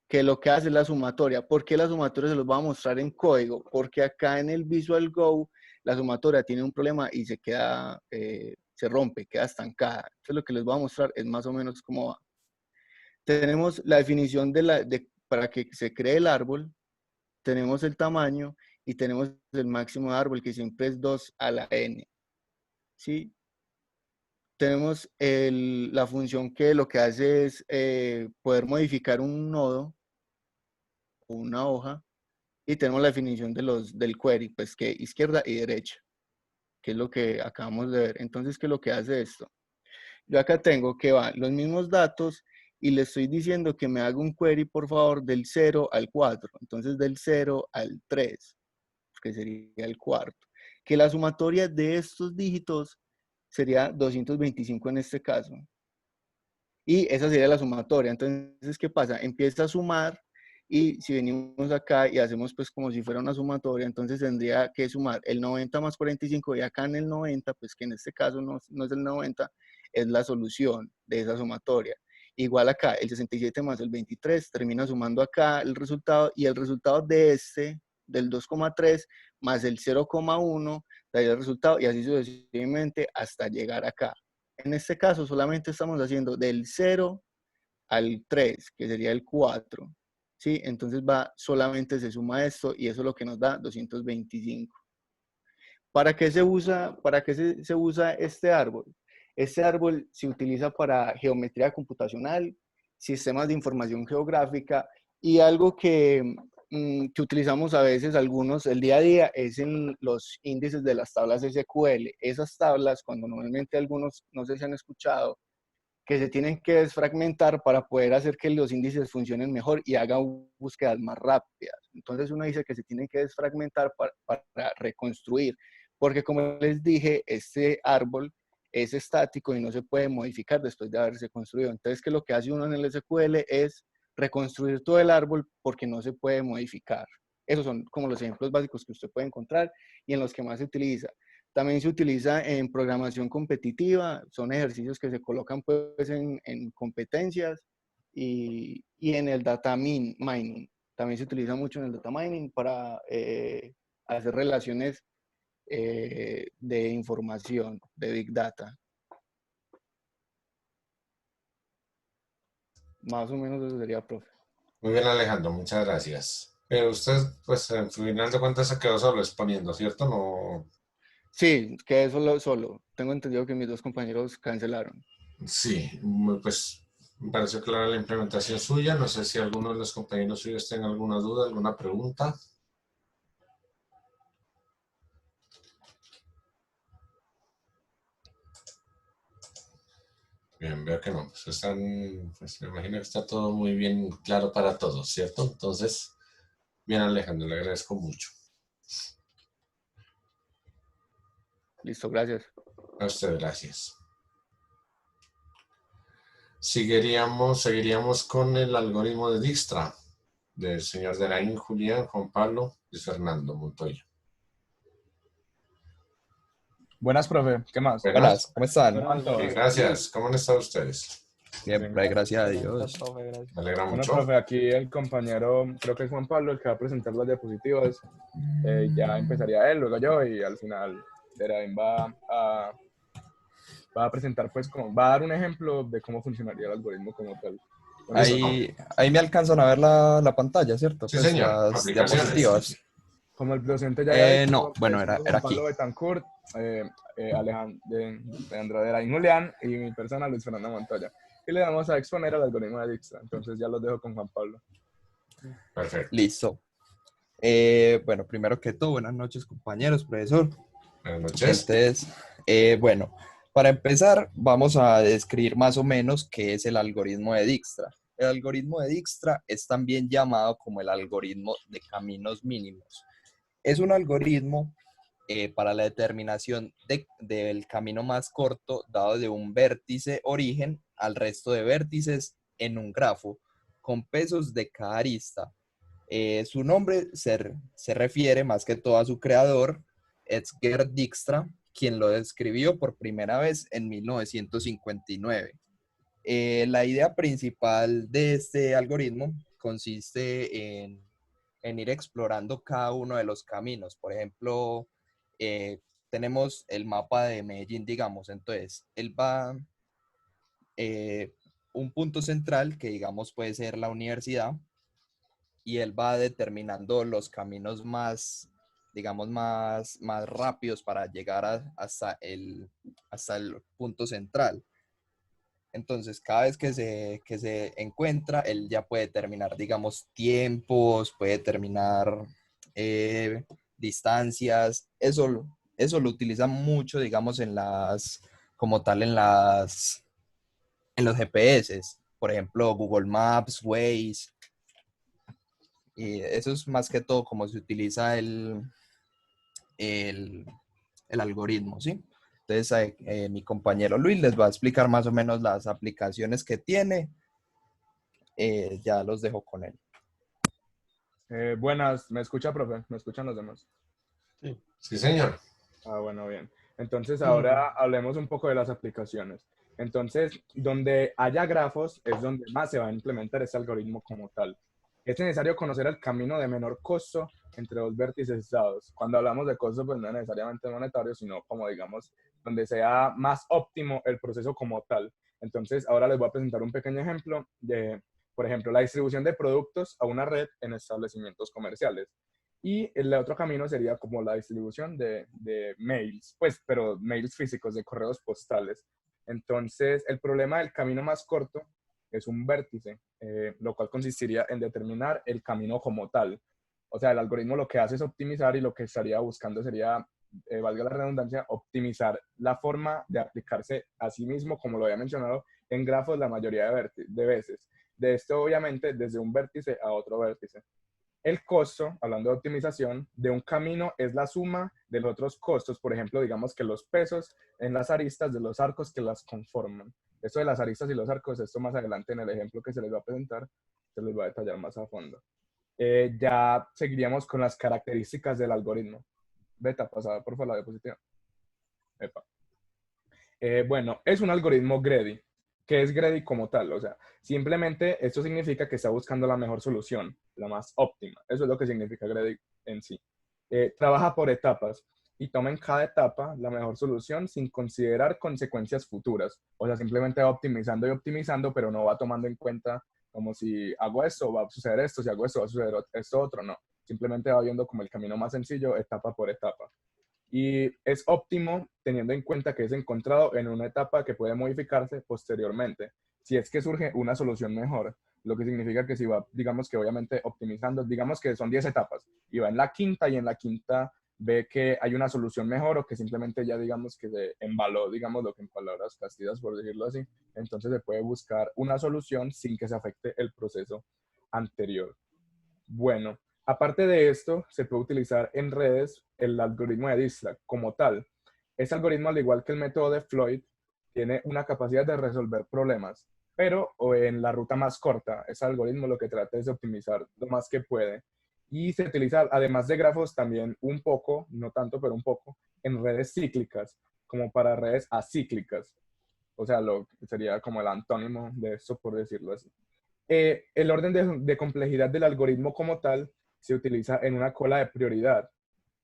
que lo que hace es la sumatoria. ¿Por qué la sumatoria se los voy a mostrar en código? Porque acá en el Visual Go, la sumatoria tiene un problema y se queda, se rompe, queda estancada. Entonces lo que les voy a mostrar es más o menos cómo va. Tenemos la definición para que se cree el árbol, tenemos el tamaño y tenemos el máximo de árbol, que siempre es 2 a la n. ¿Sí? Tenemos la función que lo que hace es poder modificar un nodo o una hoja, y tenemos la definición del query, pues que izquierda y derecha, que es lo que acabamos de ver. Entonces, ¿qué es lo que hace esto? Yo acá tengo que van los mismos datos y le estoy diciendo que me haga un query, por favor, del 0 al 4. Entonces, del 0 al 3, que sería el cuarto. Que la sumatoria de estos dígitos sería 225 en este caso. Y esa sería la sumatoria. Entonces, ¿qué pasa? Empieza a sumar, y si venimos acá y hacemos pues como si fuera una sumatoria, entonces tendría que sumar el 90 más 45, y acá en el 90, pues que en este caso no es el 90, es la solución de esa sumatoria. Igual acá, el 67 más el 23 termina sumando acá el resultado, y el resultado de del 2,3 más el 0,1 daría el resultado, y así sucesivamente hasta llegar acá. En este caso solamente estamos haciendo del 0 al 3, que sería el 4. ¿sí? Entonces va, solamente se suma esto y eso es lo que nos da 225. ¿Para qué se usa este árbol? Este árbol se utiliza para geometría computacional, sistemas de información geográfica y algo que utilizamos a veces algunos el día a día es en los índices de las tablas SQL. Esas tablas, cuando normalmente algunos no sé si han escuchado, que se tienen que desfragmentar para poder hacer que los índices funcionen mejor y hagan búsquedas más rápidas. Entonces uno dice que se tienen que desfragmentar para reconstruir, porque como les dije, este árbol es estático y no se puede modificar después de haberse construido. Entonces, que lo que hace uno en el SQL es reconstruir todo el árbol porque no se puede modificar. Esos son como los ejemplos básicos que usted puede encontrar y en los que más se utiliza. También se utiliza en programación competitiva, son ejercicios que se colocan pues en competencias y en el data mining. También se utiliza mucho en el data mining para hacer relaciones de información, de Big Data. Más o menos eso sería, profe. Muy bien, Alejandro, muchas gracias. Usted, pues, en final de cuentas se quedó solo exponiendo, ¿cierto? No. Sí, quedé solo. Tengo entendido que mis dos compañeros cancelaron. Sí, pues me pareció clara la implementación suya. No sé si alguno de los compañeros suyos tenga alguna duda, alguna pregunta. Bien, veo que no. Pues me imagino que está todo muy bien claro para todos, ¿cierto? Entonces, bien, Alejandro, le agradezco mucho. Listo, gracias. A usted, gracias. Seguiríamos con el algoritmo de Dijkstra, del señor Deraín, Julián, Juan Pablo y Fernando Montoya. Buenas, profe. ¿Qué más? Buenas, ¿Cómo están? gracias. ¿Cómo han estado ustedes? Bien, gracias a Dios. Me alegra Bueno, mucho. profe, aquí el compañero, creo que es Juan Pablo, el que va a presentar las diapositivas. Ya empezaría él, luego yo, y al final Derain va a presentar, pues, va a dar un ejemplo de cómo funcionaría el algoritmo como tal. Bueno, Ahí me alcanzan a ver la pantalla, ¿cierto? Sí, Pues señor. las Aplicaciones. diapositivas. como el docente ya había dicho, No, bueno, somos era Juan aquí. Pablo Betancourt, Alejandro Derain Julián y mi persona, Luis Fernando Montoya. Y le vamos a exponer el algoritmo de Dijkstra. Entonces ya los dejo con Juan Pablo. Perfecto. Listo. Bueno, primero que todo, buenas noches, compañeros, profesor. Buenas noches. Entonces, bueno, para empezar, vamos a describir más o menos qué es el algoritmo de Dijkstra. El algoritmo de Dijkstra es también llamado como el algoritmo de caminos mínimos. Es un algoritmo para la determinación del camino más corto dado de un vértice origen al resto de vértices en un grafo con pesos de cada arista. Su nombre se refiere más que todo a su creador, Edsger Dijkstra, quien lo describió por primera vez en 1959. La idea principal de este algoritmo consiste en ir explorando cada uno de los caminos. Por ejemplo, tenemos el mapa de Medellín, digamos. Entonces, él va un punto central que, digamos, puede ser la universidad, y él va determinando los caminos más, digamos, más rápidos para llegar hasta el punto central. Entonces, cada vez que se encuentra, él ya puede determinar, digamos, tiempos, puede determinar distancias. Eso lo utiliza mucho, digamos, como tal, en los GPS. Por ejemplo, Google Maps, Waze. Y eso es más que todo como se utiliza el algoritmo, ¿sí? Entonces, mi compañero Luis les va a explicar más o menos las aplicaciones que tiene. Ya los dejo con él. Buenas, ¿me escucha, profe? ¿Me escuchan los demás? Sí, señor. Ah, bueno, bien. Entonces ahora hablemos un poco de las aplicaciones. Entonces, donde haya grafos es donde más se va a implementar este algoritmo como tal. Es necesario conocer el camino de menor costo entre dos vértices dados. Cuando hablamos de costo, pues no necesariamente monetario, sino como digamos, donde sea más óptimo el proceso como tal. Entonces, ahora les voy a presentar un pequeño ejemplo de por ejemplo, la distribución de productos a una red en establecimientos comerciales. Y el otro camino sería como la distribución de mails, pues, pero mails físicos, de correos postales. Entonces, el problema del camino más corto es un vértice, lo cual consistiría en determinar el camino como tal. O sea, el algoritmo lo que hace es optimizar y lo que estaría buscando sería, valga la redundancia, optimizar la forma de aplicarse a sí mismo, como lo había mencionado, en grafos la mayoría de veces. De esto, obviamente, desde un vértice a otro vértice. El costo, hablando de optimización, de un camino es la suma de los otros costos, por ejemplo, digamos que los pesos en las aristas de los arcos que las conforman. Esto de las aristas y los arcos, esto más adelante en el ejemplo que se les va a presentar, se les va a detallar más a fondo. Ya seguiríamos con las características del algoritmo. Beta, pasada por favor la diapositiva. Epa. Bueno, es un algoritmo greedy. ¿Qué es greedy como tal? O sea, simplemente esto significa que está buscando la mejor solución, la más óptima. Eso es lo que significa greedy en sí. Trabaja por etapas y toma en cada etapa la mejor solución sin considerar consecuencias futuras. O sea, simplemente va optimizando y optimizando, pero no va tomando en cuenta como si hago esto, va a suceder esto, si hago esto, va a suceder esto otro, no. Simplemente va viendo como el camino más sencillo, etapa por etapa. Y es óptimo teniendo en cuenta que es encontrado en una etapa que puede modificarse posteriormente, si es que surge una solución mejor, lo que significa que si va, digamos que obviamente optimizando, digamos que son 10 etapas, y va en la quinta y en la quinta ve que hay una solución mejor o que simplemente ya digamos que se embaló, digamos lo que en palabras castigas por decirlo así, entonces se puede buscar una solución sin que se afecte el proceso anterior. Bueno, aparte de esto, se puede utilizar en redes el algoritmo de Dijkstra como tal. Este algoritmo, al igual que el método de Floyd, tiene una capacidad de resolver problemas, pero o en la ruta más corta. Ese algoritmo lo que trata es de optimizar lo más que puede. Y se utiliza, además de grafos, también un poco, no tanto, pero un poco, en redes cíclicas, como para redes acíclicas. O sea, lo sería como el antónimo de esto, por decirlo así. El orden de complejidad del algoritmo como tal se utiliza en una cola de prioridad.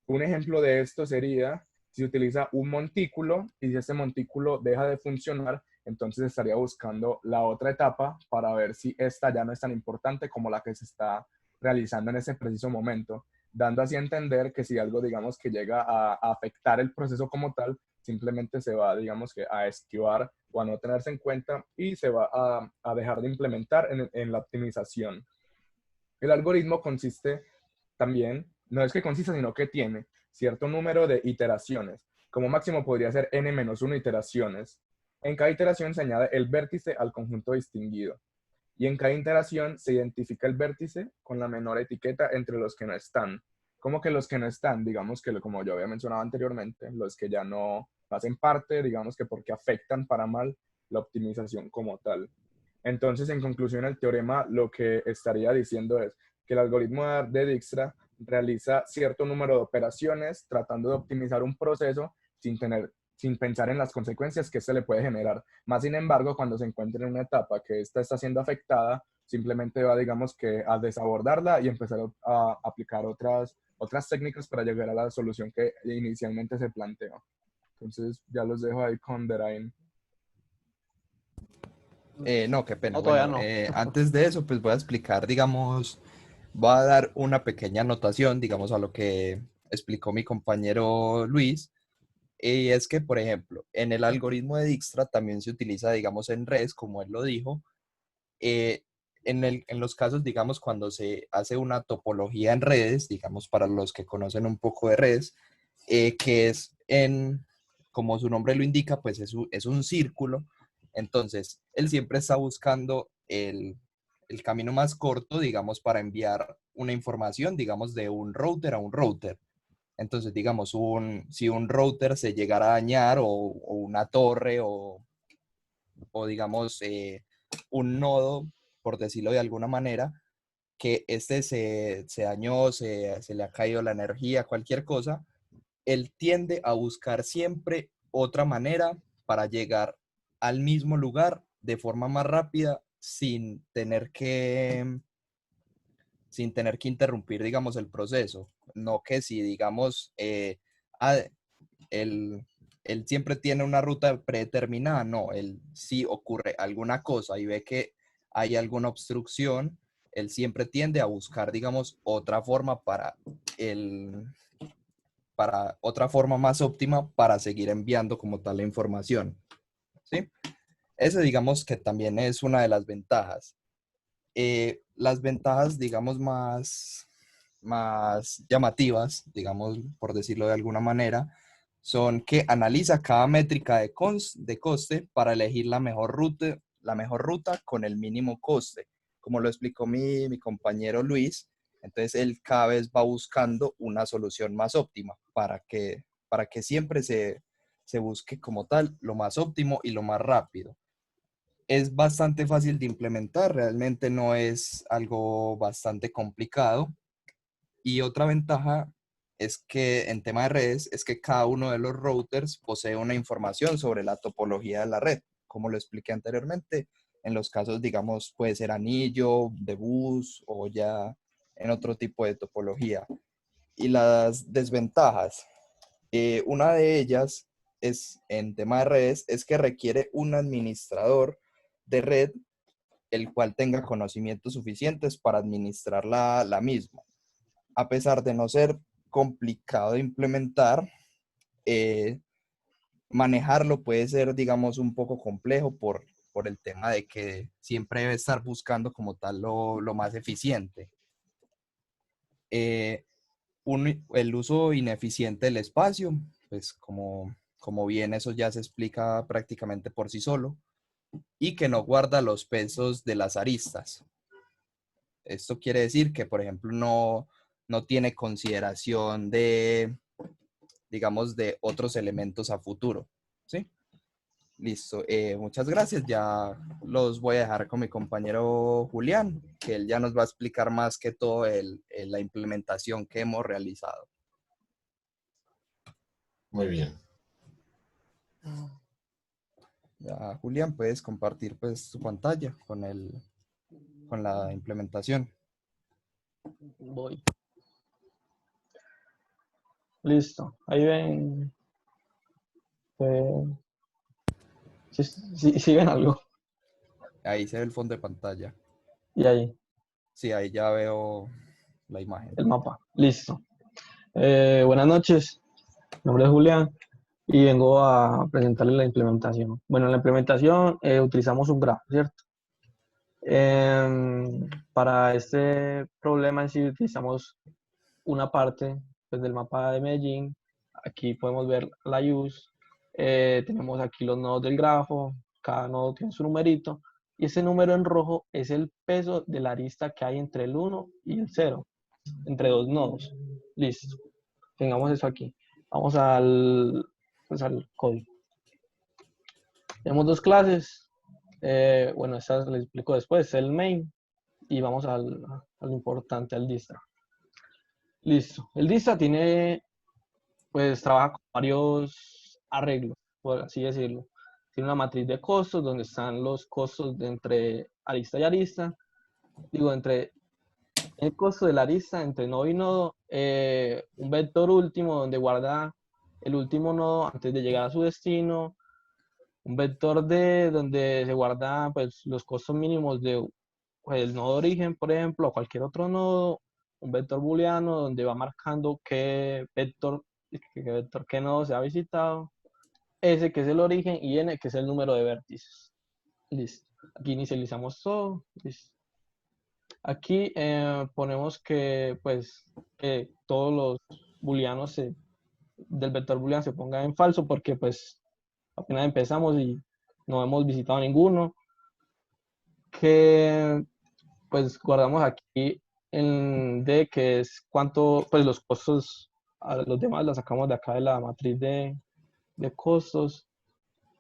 Un ejemplo de esto sería si utiliza un montículo y si este montículo deja de funcionar, entonces estaría buscando la otra etapa para ver si esta ya no es tan importante como la que se está realizando en ese preciso momento, dando así a entender que si algo, digamos, que llega a afectar el proceso como tal, simplemente se va, digamos, que a esquivar o a no tenerse en cuenta y se va a dejar de implementar en la optimización. El algoritmo consiste también, no es que consista, sino que tiene cierto número de iteraciones. Como máximo podría ser n-1 iteraciones. En cada iteración se añade el vértice al conjunto distinguido. Y en cada iteración se identifica el vértice con la menor etiqueta entre los que no están. Como que los que no están, digamos que como yo había mencionado anteriormente, los que ya no hacen parte, digamos que porque afectan para mal la optimización como tal. Entonces, en conclusión, el teorema lo que estaría diciendo es que el algoritmo de Dijkstra realiza cierto número de operaciones tratando de optimizar un proceso sin pensar en las consecuencias que este le puede generar. Más sin embargo, cuando se encuentra en una etapa que esta está siendo afectada, simplemente va, digamos que, a desabordarla y empezar a aplicar otras técnicas para llegar a la solución que inicialmente se planteó. Entonces, ya los dejo ahí con Derain. No, qué pena. No, todavía Bueno, no. antes de eso, pues voy a explicar, digamos, voy a dar una pequeña anotación, digamos, a lo que explicó mi compañero Luis. Y es que, por ejemplo, en el algoritmo de Dijkstra también se utiliza, digamos, en redes, como él lo dijo, eh, en los casos, digamos, cuando se hace una topología en redes, digamos, para los que conocen un poco de redes, que es como su nombre lo indica, pues es un círculo. Entonces, él siempre está buscando el camino más corto, digamos, para enviar una información, digamos, de un router a un router. Entonces, digamos, si un router se llegara a dañar o una torre o digamos, un nodo, por decirlo de alguna manera, que este se dañó, se le ha caído la energía, cualquier cosa, él tiende a buscar siempre otra manera para llegar al mismo lugar de forma más rápida sin tener que interrumpir, digamos, el proceso. No que si, digamos, ah, él, él siempre tiene una ruta predeterminada, no, él sí ocurre alguna cosa y ve que hay alguna obstrucción, él siempre tiende a buscar, digamos, otra forma para otra forma más óptima para seguir enviando como tal la información, ¿sí? Ese digamos que también es una de las ventajas. Las ventajas, digamos, más llamativas, digamos, por decirlo de alguna manera, son que analiza cada métrica de coste para elegir la mejor ruta con el mínimo coste. Como lo explicó mi compañero Luis, entonces él cada vez va buscando una solución más óptima para que siempre se busque como tal lo más óptimo y lo más rápido. Es bastante fácil de implementar, realmente no es algo bastante complicado. Y otra ventaja es que en tema de redes es que cada uno de los routers posee una información sobre la topología de la red. Como lo expliqué anteriormente, en los casos, digamos, puede ser anillo, de bus o ya en otro tipo de topología. Y las desventajas, una de ellas es en tema de redes, es que requiere un administrador de red el cual tenga conocimientos suficientes para administrar la misma. A pesar de no ser complicado de implementar, eh, manejarlo puede ser, digamos, un poco complejo por el tema de que siempre debe estar buscando como tal lo más eficiente. Eh, el uso ineficiente del espacio, pues como bien eso ya se explica prácticamente por sí solo, y que no guarda los pesos de las aristas. Esto quiere decir que, por ejemplo, no tiene consideración de, digamos, de otros elementos a futuro. ¿Sí? Listo. Muchas gracias. Ya los voy a dejar con mi compañero Julián, que él ya nos va a explicar más que todo la implementación que hemos realizado. Muy bien. Ya, Julián, puedes compartir pues tu pantalla con la implementación. Voy. Listo. Ahí ven. Sí ven algo. Ahí se ve el fondo de pantalla. Y ahí, Sí, ahí ya veo la imagen. el mapa. Listo. Buenas noches. Mi nombre es Julián y vengo a presentarles la implementación. Bueno, en la implementación utilizamos un grafo, ¿cierto? Para este problema en sí utilizamos una parte pues, del mapa de Medellín. Aquí podemos ver la use. Tenemos aquí los nodos del grafo. Cada nodo tiene su numerito. Y ese número en rojo es el peso de la arista que hay entre el 1 y el 0. Entre dos nodos. Listo. Tengamos eso aquí. Vamos pues al código. Tenemos dos clases. Bueno, estas les explico después. El main. Y vamos a lo importante, al distra. Listo. El distra pues trabaja con varios arreglos, por así decirlo. Tiene una matriz de costos donde están los costos de entre arista y arista. Digo, entre el costo de la arista, entre nodo y nodo. Un vector último donde guarda el último nodo antes de llegar a su destino. Un vector D donde se guarda pues, los costos mínimos de pues, el nodo de origen, por ejemplo, o cualquier otro nodo. Un vector booleano donde va marcando qué nodo se ha visitado. S, que es el origen, y N, que es el número de vértices. Listo. Aquí inicializamos todo. Listo. Aquí ponemos que, pues, que todos los booleanos del vector booleano se pongan en falso porque, pues, apenas empezamos y no hemos visitado ninguno. Que, pues, guardamos aquí en D, que es cuánto, pues, los costos, a los demás los sacamos de acá de la matriz de costos.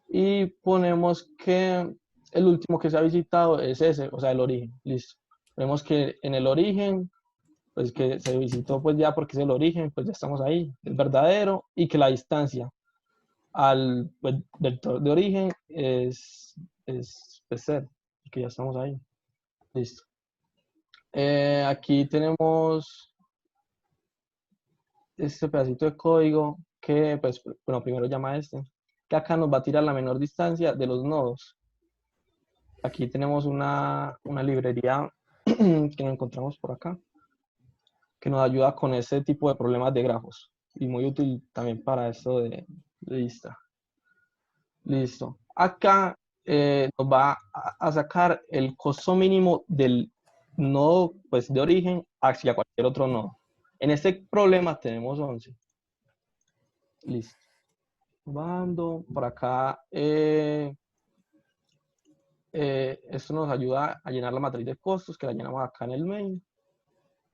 Y ponemos que el último que se ha visitado es ese, o sea, el origen. Listo. Vemos que en el origen, pues que se visitó pues ya porque es el origen, pues ya estamos ahí, es verdadero, y que la distancia al vector de origen es pues, 0, que ya estamos ahí. Listo. Aquí tenemos este pedacito de código que, pues, bueno, primero llama que acá nos va a tirar la menor distancia de los nodos. Aquí tenemos una librería que nos encontramos por acá, que nos ayuda con ese tipo de problemas de grafos y muy útil también para esto de lista. Listo. Acá nos va a sacar el costo mínimo del nodo pues, de origen hacia cualquier otro nodo. En este problema tenemos 11. Listo. Bando, por acá. Esto nos ayuda a llenar la matriz de costos, que la llenamos acá en el main.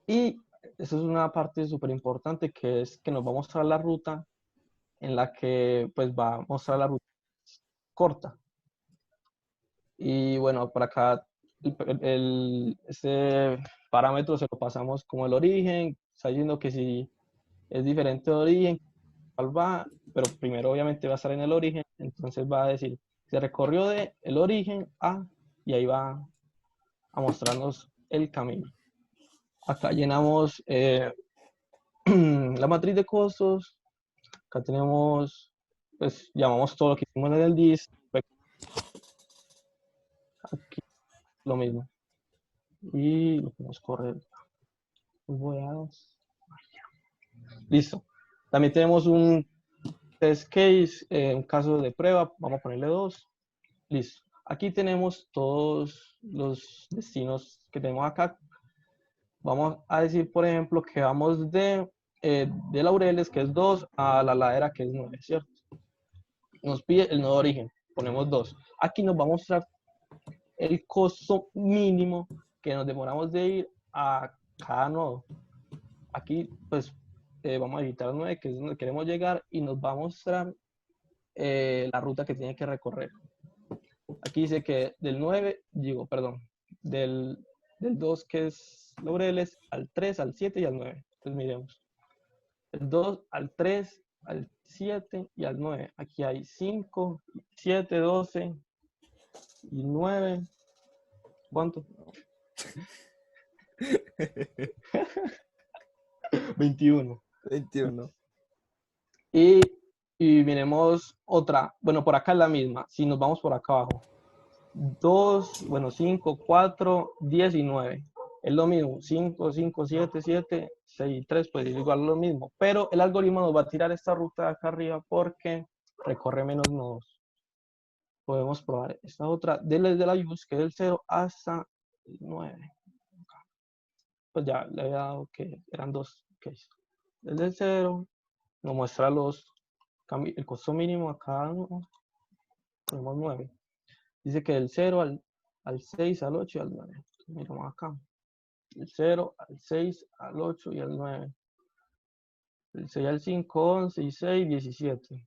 Y esto es una parte súper importante, que es que nos va a mostrar la ruta en la que pues va a mostrar la ruta corta. Y bueno, por acá este parámetro se lo pasamos como el origen, está diciendo que si es diferente de origen, cuál va, pero primero obviamente va a estar en el origen, entonces va a decir, se recorrió de el origen a, y ahí va a mostrarnos el camino. Acá llenamos la matriz de costos, acá tenemos, pues llamamos todo lo que hicimos en el disk, aquí lo mismo. Y lo podemos correr. Listo. También tenemos un test case, un caso de prueba. Vamos a ponerle 2. Listo. Aquí tenemos todos los destinos que tenemos acá. Vamos a decir, por ejemplo, que vamos de Laureles, que es 2, a la ladera, que es 9, ¿cierto? Nos pide el nodo origen. Ponemos 2. Aquí nos va a mostrar el costo mínimo que nos demoramos de ir a cada nodo. Aquí, pues, vamos a editar 9, que es donde queremos llegar, y nos va a mostrar la ruta que tiene que recorrer. Aquí dice que del 9, del 2, que es Laureles, al 3, al 7 y al 9. Entonces, miremos. El 2 al 3, al 7 y al 9. Aquí hay 5, 7, 12 y 9. ¿Cuánto? 21. 21. Y miremos otra. Bueno, por acá es la misma. Si nos vamos por acá abajo. 2, bueno, 5, 4, 10 y 9. Es lo mismo. 5, 5, 7, 7, 6 y 3, pues es igual lo mismo. Pero el algoritmo nos va a tirar esta ruta de acá arriba porque recorre menos nodos. Podemos probar esta otra. Desde la use, que es el 0 hasta el 9. Pues ya le había dado que eran 2 cases. Desde el 0 nos muestra el costo mínimo a cada uno. Tenemos 9. Dice que del 0 al 6, al 8 y al 9. Miramos acá. Del 0 al 6, al 8 y al 9. Del 6 al 5, 11 y 6, 17.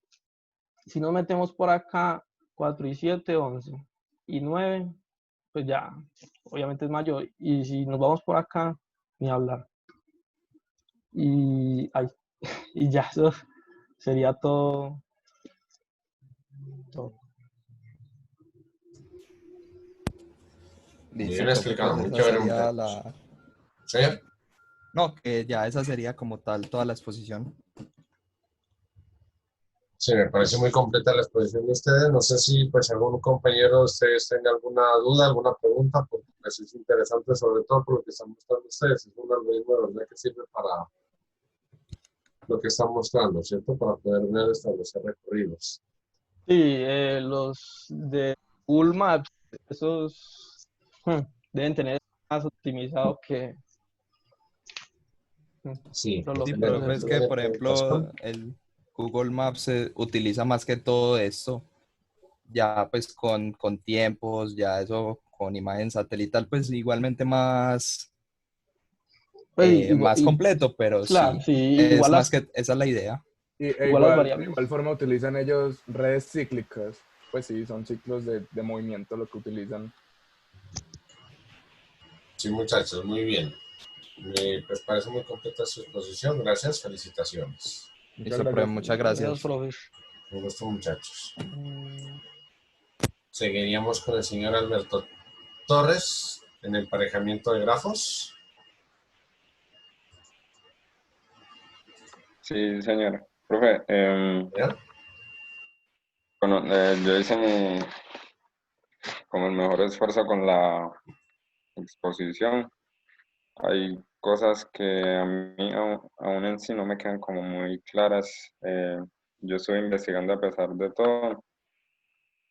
Si nos metemos por acá, 4 y 7, 11. Y 9, pues ya, obviamente es mayor. Y si nos vamos por acá, ni hablar. Y ya, eso sería todo. Muy Listo, bien profe, explicado, pues muy esa chévere, sería muchachos. ¿Sí? No, que ya esa sería como tal toda la exposición. Sí, me parece muy completa la exposición de ustedes. No sé si pues algún compañero de ustedes tenga alguna duda, alguna pregunta, porque pues, es interesante sobre todo por lo que están mostrando ustedes. Es un algoritmo de verdad que sirve para lo que están mostrando, ¿cierto? Para poder ver, establecer recorridos. Sí, los de Google Maps, esos deben tener más optimizado que Sí, los Sí, locales. pero es que, por ejemplo, el Google Maps utiliza más que todo esto, ya pues con tiempos, ya eso con imagen satelital, pues igualmente más, Pues más completo, pero claro, sí, sí, es más que esa es la idea. igual las De variables. igual forma utilizan ellos redes cíclicas. Pues sí, son ciclos de movimiento lo que utilizan. Sí, muchachos, muy bien. Pues parece muy completa su exposición. Gracias, felicitaciones. Listo, profe, muchas Gracias, gracias. profe. Un gusto, muchachos. Seguiríamos con el señor Alberto Torres en emparejamiento de grafos. Sí, señor. Profe, ¿Ya? bueno, yo hice como el mejor esfuerzo con la exposición. Hay cosas que a mí aún en sí no me quedan como muy claras. Yo estoy investigando a pesar de todo.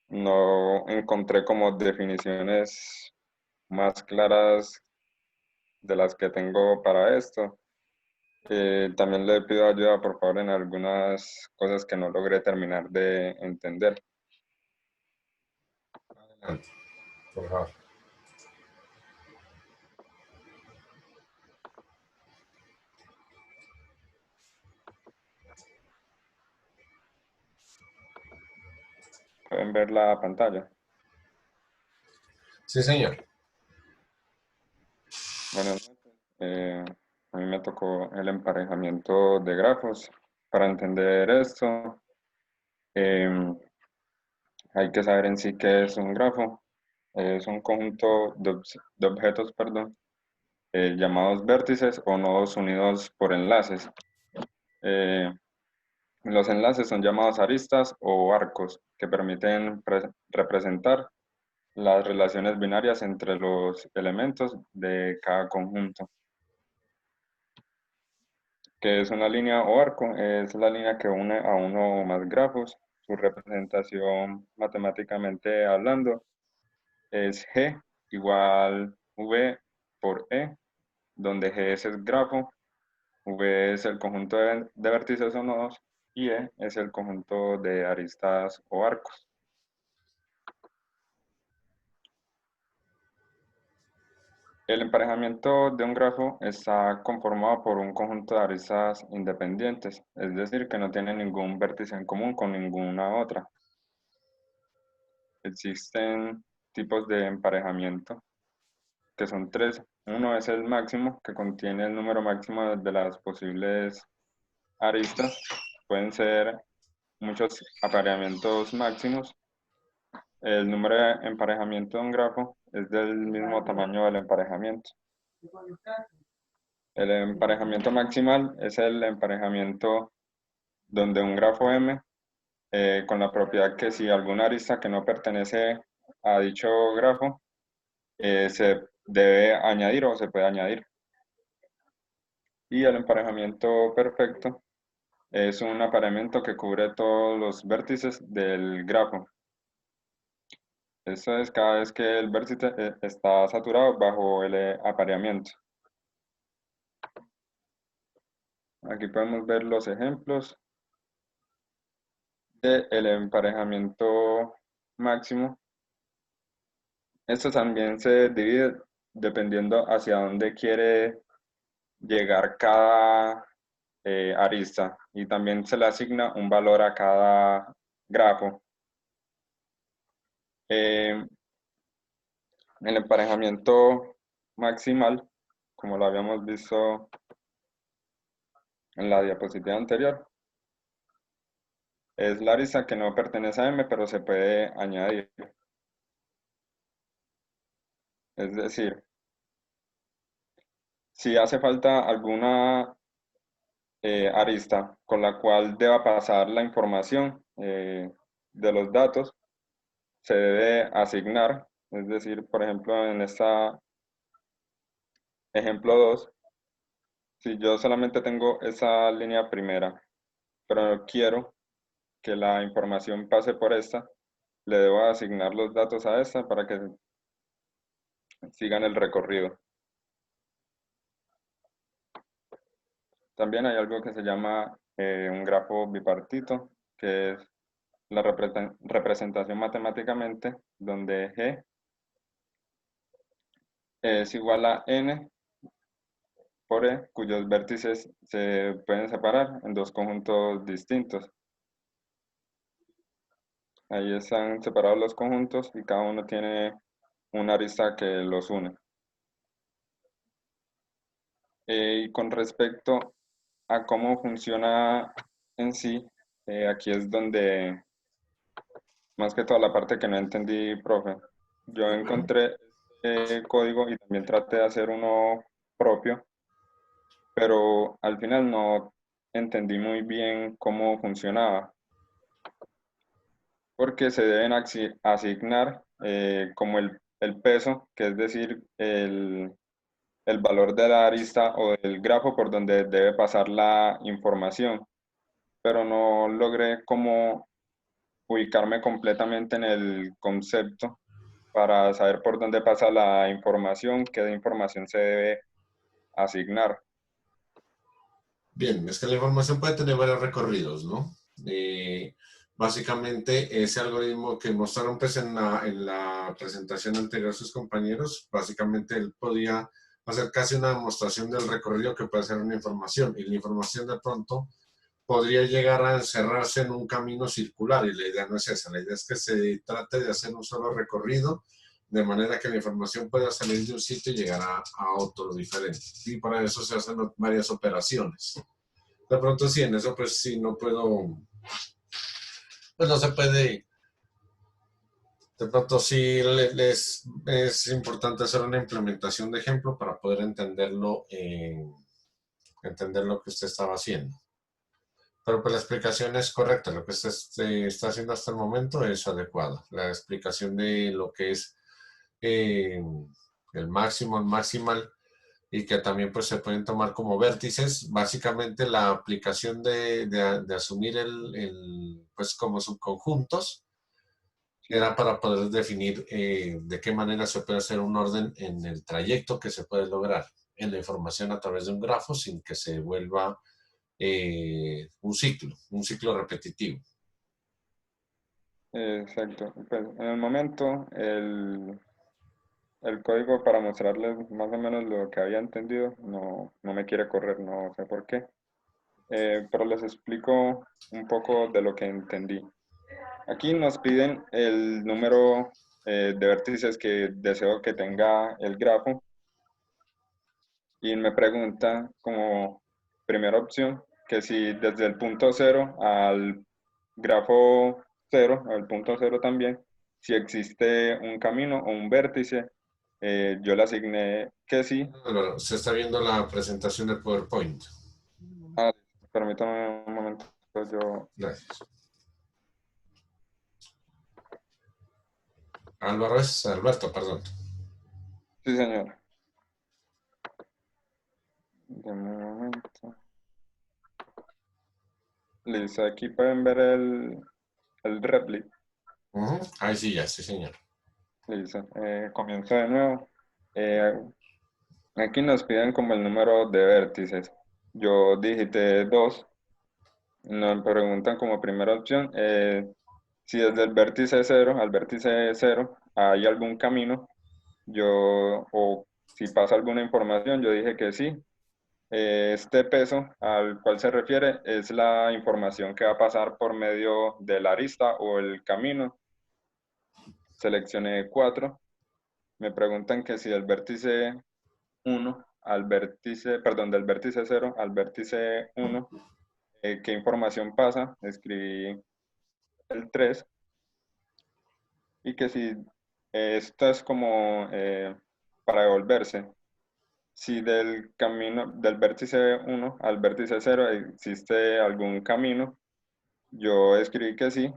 No encontré como definiciones más claras de las que tengo para esto. También le pido ayuda, por favor, en algunas cosas que no logré terminar de entender. Adelante, por favor. ¿Pueden ver la pantalla? Sí, señor. Buenas noches. A mí me tocó el emparejamiento de grafos. Para entender esto, hay que saber en sí qué es un grafo. Es un conjunto de objetos, perdón, llamados vértices o nodos unidos por enlaces. Los enlaces son llamados aristas o arcos, que permiten representar las relaciones binarias entre los elementos de cada conjunto. ¿Qué es una línea o arco? Es la línea que une a uno o más grafos. Su representación matemáticamente hablando es G igual V por E, donde G es el grafo, V es el conjunto de vértices o nodos y E es el conjunto de aristas o arcos. El emparejamiento de un grafo está conformado por un conjunto de aristas independientes, es decir, que no tienen ningún vértice en común con ninguna otra. Existen tipos de emparejamiento, que son tres. Uno es el máximo, que contiene el número máximo de las posibles aristas. Pueden ser muchos apareamientos máximos. El número de emparejamiento de un grafo es del mismo tamaño del emparejamiento. El emparejamiento maximal es el emparejamiento donde un grafo M, con la propiedad que si alguna arista que no pertenece a dicho grafo, se debe añadir o se puede añadir. Y el emparejamiento perfecto es un apareamiento que cubre todos los vértices del grafo. Eso es cada vez que el vértice está saturado bajo el apareamiento. Aquí podemos ver los ejemplos del emparejamiento máximo. Esto también se divide dependiendo hacia dónde quiere llegar cada arista, y también se le asigna un valor a cada grafo. El emparejamiento maximal, como lo habíamos visto en la diapositiva anterior, es la arista que no pertenece a M, pero se puede añadir. Es decir, si hace falta alguna arista con la cual deba pasar la información de los datos, se debe asignar. Es decir, por ejemplo, en esta ejemplo 2, si yo solamente tengo esa línea primera, pero quiero que la información pase por esta, le debo asignar los datos a esta para que sigan el recorrido. También hay algo que se llama un grafo bipartito, que es la representación matemáticamente donde G es igual a N por E, cuyos vértices se pueden separar en dos conjuntos distintos. Ahí están separados los conjuntos y cada uno tiene una arista que los une. Y con respecto a cómo funciona en sí, aquí es donde más que toda la parte que no entendí, profe. Yo encontré código y también traté de hacer uno propio, pero al final no entendí muy bien cómo funcionaba. porque se deben asignar como el peso, que es decir, el valor de la arista o del grafo por donde debe pasar la información, pero no logré como ubicarme completamente en el concepto para saber por dónde pasa la información, qué información se debe asignar. Bien, es que la información puede tener varios recorridos, ¿no? Básicamente, ese algoritmo que mostraron pues, en la presentación anterior sus compañeros, básicamente él podía hacer casi una demostración del recorrido que puede hacer una información, y la información de pronto podría llegar a encerrarse en un camino circular, y la idea no es esa, la idea es que se trate de hacer un solo recorrido, de manera que la información pueda salir de un sitio y llegar a otro diferente. Y para eso se hacen varias operaciones. De pronto sí, en eso pues sí no puedo, pues no se puede. De pronto sí es importante hacer una implementación de ejemplo para poder entenderlo, entender lo que usted estaba haciendo. Pero pues la explicación es correcta, lo que usted está haciendo hasta el momento es adecuado. La explicación de lo que es el máximo, el maximal, y que también pues se pueden tomar como vértices, básicamente la aplicación de asumir pues como subconjuntos, era para poder definir de qué manera se puede hacer un orden en el trayecto que se puede lograr en la información a través de un grafo sin que se vuelva un ciclo repetitivo. Exacto. Pues, en el momento, el código para mostrarles más o menos lo que había entendido no me quiere correr, no sé por qué. Pero les explico un poco de lo que entendí. Aquí nos piden el número de vértices que deseo que tenga el grafo y me pregunta como primera opción que si desde el punto 0 al grafo 0, al punto 0 también, si existe un camino o un vértice, yo le asigné que sí. Bueno, se está viendo la presentación de PowerPoint. Ah, permítame un momento, yo... Gracias. Álvaro es Alberto, perdón. Sí, señor. De un momento. Listo, aquí pueden ver el repli. Ahí sí, ya, sí, señor. Listo, comienzo de nuevo. Aquí nos piden como el número de vértices. Yo digité 2. Nos preguntan como primera opción si desde el vértice 0 al vértice 0 hay algún camino. O si pasa alguna información, yo dije que sí. Este peso al cual se refiere es la información que va a pasar por medio de la arista o el camino. Seleccioné 4. Me preguntan que si del vértice 1 al vértice, perdón, del vértice 0 al vértice 1, ¿qué información pasa? Escribí el 3. Y que si esto es como para devolverse. Si del camino, del vértice 1 al vértice 0 existe algún camino, yo escribí que sí.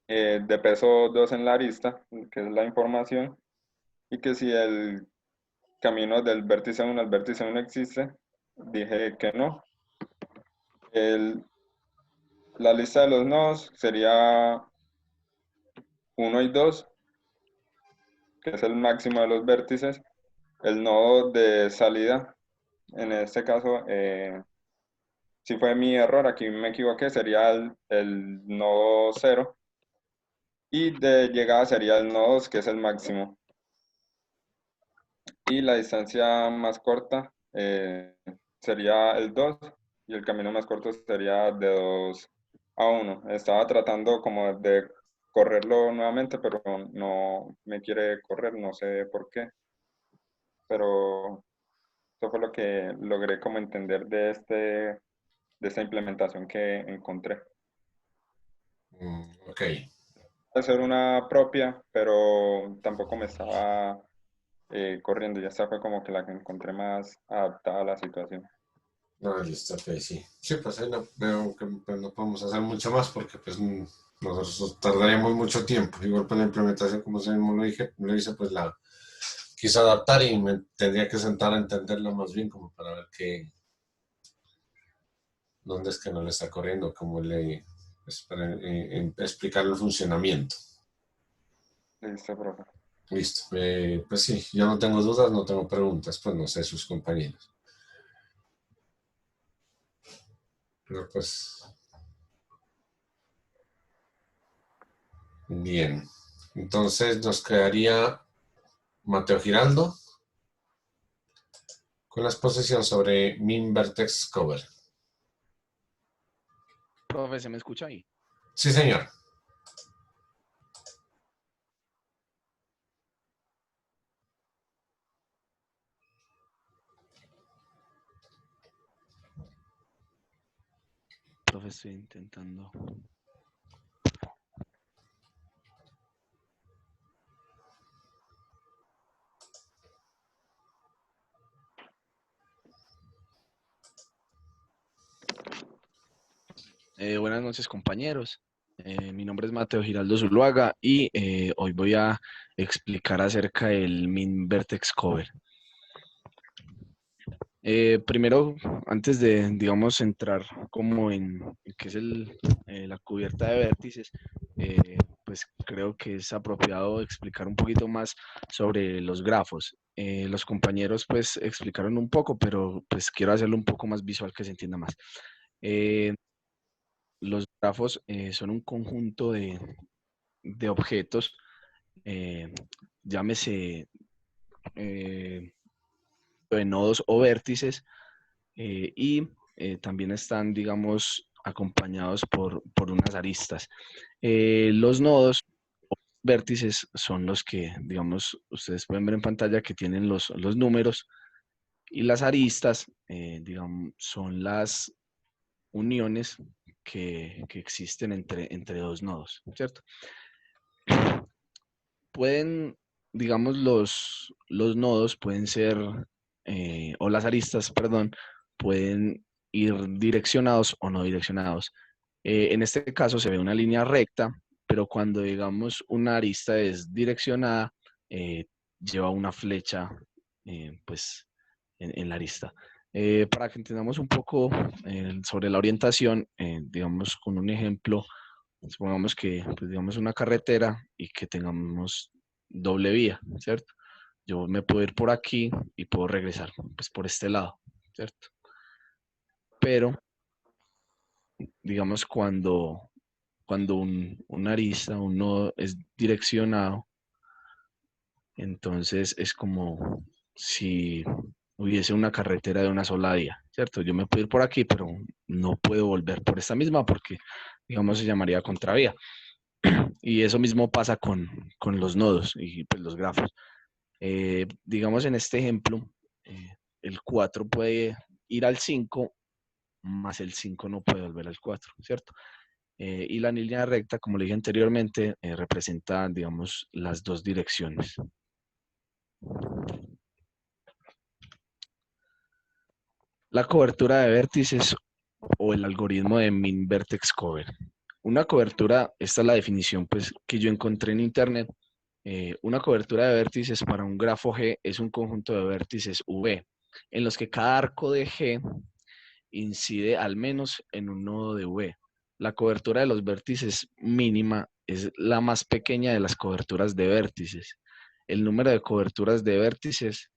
De peso 2 en la arista, que es la información, y que si el camino del vértice 1 al vértice 1 existe, dije que no. La lista de los nodos sería 1 y 2, que es el máximo de los vértices. El nodo de salida, en este caso, si fue mi error, aquí me equivoqué, sería el nodo 0. Y de llegada sería el nodo 2, que es el máximo. Y la distancia más corta sería el 2 y el camino más corto sería de 2 a 1. Estaba tratando como de correrlo nuevamente, pero no me quiere correr, no sé por qué. Pero eso fue lo que logré como entender de esta implementación que encontré. Ok. Hacer una propia, pero tampoco me estaba corriendo, y esta fue como que la que encontré más adaptada a la situación. No, listo, ok, sí. Sí, pues ahí no, veo que pues, no podemos hacer mucho más porque pues nosotros tardaríamos mucho tiempo. Igual para la implementación, como se mismo lo hice, pues la quise adaptar y me tendría que sentar a entenderla más bien como para ver dónde es que no le está corriendo, cómo para, explicar el funcionamiento. Listo, profe. Listo. Pues sí, yo no tengo dudas, no tengo preguntas, pues no sé sus compañeros. Pero pues, bien. Entonces nos quedaría Mateo Giraldo con la exposición sobre Min Vertex Cover. Profe, ¿se me escucha ahí? Sí, señor. Profe, estoy intentando. Buenas noches, compañeros. Mi nombre es Mateo Giraldo Zuluaga y hoy voy a explicar acerca del Min Vertex Cover. Primero, antes de, digamos, entrar como en qué es la cubierta de vértices, pues creo que es apropiado explicar un poquito más sobre los grafos. Los compañeros pues explicaron un poco, pero pues quiero hacerlo un poco más visual que se entienda más. Los grafos son un conjunto de objetos, llámese de nodos o vértices, y también están, digamos, acompañados por unas aristas. Los nodos o vértices son los que, digamos, ustedes pueden ver en pantalla que tienen los números, y las aristas, digamos, son las uniones que existen entre dos nodos, ¿cierto? Pueden, digamos, los nodos pueden ser, o las aristas, perdón, pueden ir direccionados o no direccionados. En este caso se ve una línea recta, pero cuando, digamos, una arista es direccionada, lleva una flecha, pues, en la arista. Para que entendamos un poco sobre la orientación, digamos, con un ejemplo, supongamos que, pues, digamos, una carretera y que tengamos doble vía, ¿cierto? Yo me puedo ir por aquí y puedo regresar, pues, por este lado, ¿cierto? Pero, digamos, cuando una arista, un nodo es direccionado, entonces es como si hubiese una carretera de una sola vía, ¿cierto? Yo me puedo ir por aquí, pero no puedo volver por esta misma porque, digamos, se llamaría contravía. Y eso mismo pasa con los nodos y pues, los grafos. Digamos, en este ejemplo, el 4 puede ir al 5, más el 5 no puede volver al 4, ¿cierto? Y la línea recta, como le dije anteriormente, representa, digamos, las dos direcciones. La cobertura de vértices o el algoritmo de Min Vertex Cover. Una cobertura, esta es la definición pues, que yo encontré en internet. Una cobertura de vértices para un grafo G es un conjunto de vértices V, en los que cada arco de G incide al menos en un nodo de V. La cobertura de los vértices mínima es la más pequeña de las coberturas de vértices. El número de coberturas de vértices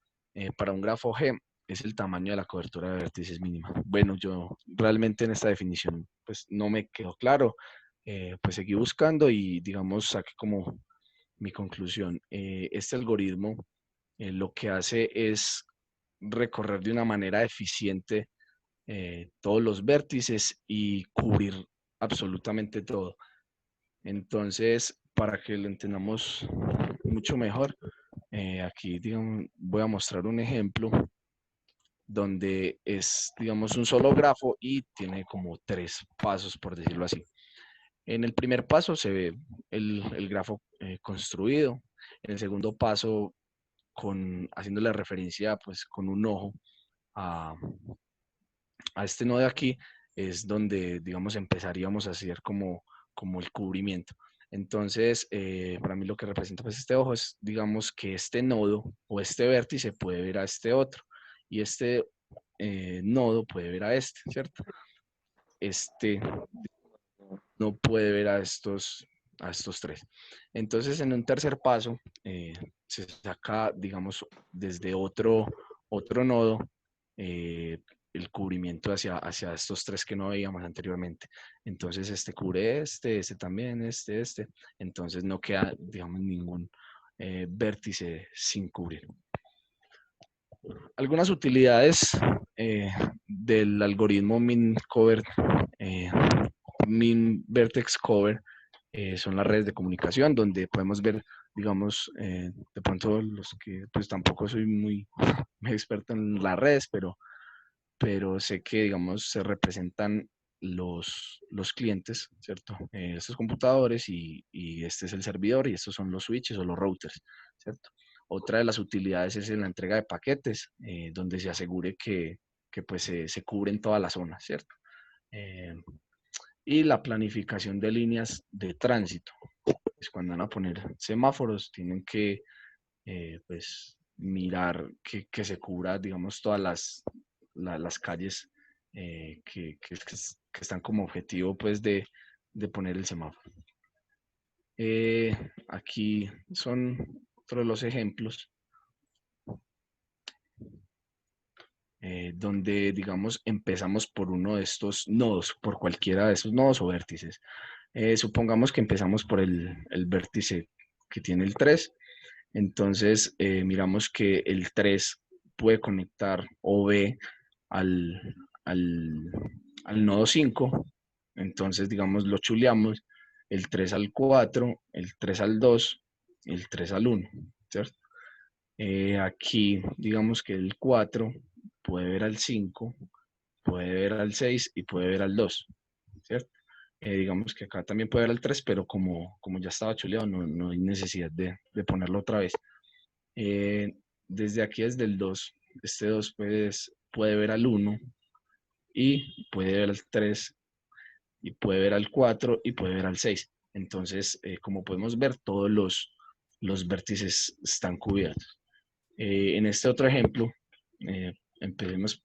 para un grafo G es el tamaño de la cobertura de vértices mínima. Bueno, yo realmente en esta definición pues no me quedó claro, pues seguí buscando y digamos saqué como mi conclusión. Este algoritmo lo que hace es recorrer de una manera eficiente todos los vértices y cubrir absolutamente todo. Entonces, para que lo entendamos mucho mejor, aquí digamos, voy a mostrar un ejemplo donde es, digamos, un solo grafo y tiene como 3 pasos, por decirlo así. En el primer paso se ve el grafo construido. En el segundo paso, haciéndole referencia pues, con un ojo a este nodo de aquí, es donde, digamos, empezaríamos a hacer como como el cubrimiento. Entonces, para mí lo que representa pues este ojo es, digamos, que este nodo o este vértice puede ver a este otro y este nodo puede ver a este, ¿cierto? Este no puede ver a estos tres. Entonces, en un tercer paso, se saca, digamos, desde otro nodo, el cubrimiento hacia estos tres que no veíamos anteriormente. Entonces, este cubre este también, este. Entonces, no queda, digamos, ningún vértice sin cubrir. Algunas utilidades del algoritmo Min Vertex Cover son las redes de comunicación, donde podemos ver, digamos, de pronto los que pues tampoco soy muy experto en las redes, pero sé que, digamos, se representan los clientes, ¿cierto? Estos computadores y este es el servidor y estos son los switches o los routers, ¿cierto? Otra de las utilidades es en la entrega de paquetes, donde se asegure que pues se cubren todas las zonas, ¿cierto? Y la planificación de líneas de tránsito. Pues cuando van a poner semáforos, tienen que pues mirar que se cubra, digamos, todas las calles que están como objetivo pues de poner el semáforo. Aquí son otros los ejemplos donde, digamos, empezamos por uno de estos nodos, por cualquiera de esos nodos o vértices. Supongamos que empezamos por el vértice que tiene el 3. Entonces, miramos que el 3 puede conectar OB al nodo 5. Entonces, digamos, lo chuleamos el 3 al 4, el 3 al 2, el 3 al 1, ¿cierto? Aquí, digamos que el 4 puede ver al 5, puede ver al 6 y puede ver al 2, ¿cierto? Digamos que acá también puede ver al 3, pero como ya estaba chuleado, no hay necesidad de ponerlo otra vez. Desde aquí, desde el 2, este 2 puede ver al 1 y puede ver al 3 y puede ver al 4 y puede ver al 6. Entonces, como podemos ver, todos los vértices están cubiertos. En este otro ejemplo, empecemos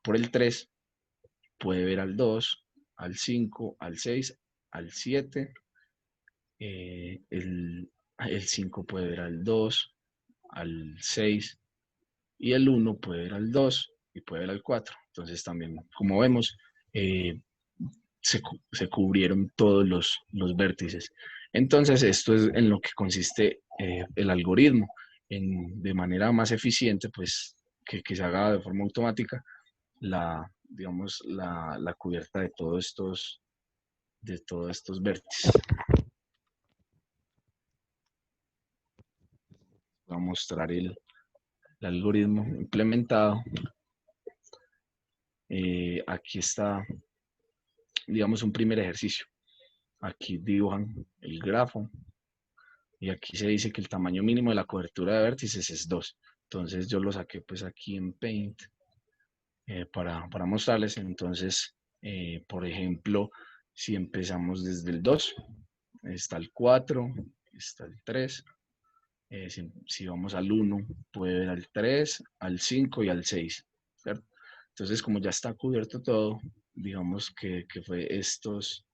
por el 3, puede ver al 2, al 5, al 6, al 7, el 5 puede ver al 2, al 6 y el 1 puede ver al 2 y puede ver al 4. Entonces también, como vemos, se cubrieron todos los vértices. Entonces esto es en lo que consiste el algoritmo, de manera más eficiente, pues que se haga de forma automática digamos, la cubierta de todos estos vértices. Voy a mostrar el algoritmo implementado. Aquí está, digamos, un primer ejercicio. Aquí dibujan el grafo y aquí se dice que el tamaño mínimo de la cobertura de vértices es 2. Entonces yo lo saqué pues aquí en Paint para mostrarles. Entonces, por ejemplo, si empezamos desde el 2, está el 4, está el 3. Si vamos al 1, puede ver al 3, al 5 y al 6, ¿cierto? Entonces, como ya está cubierto todo, digamos que fue estos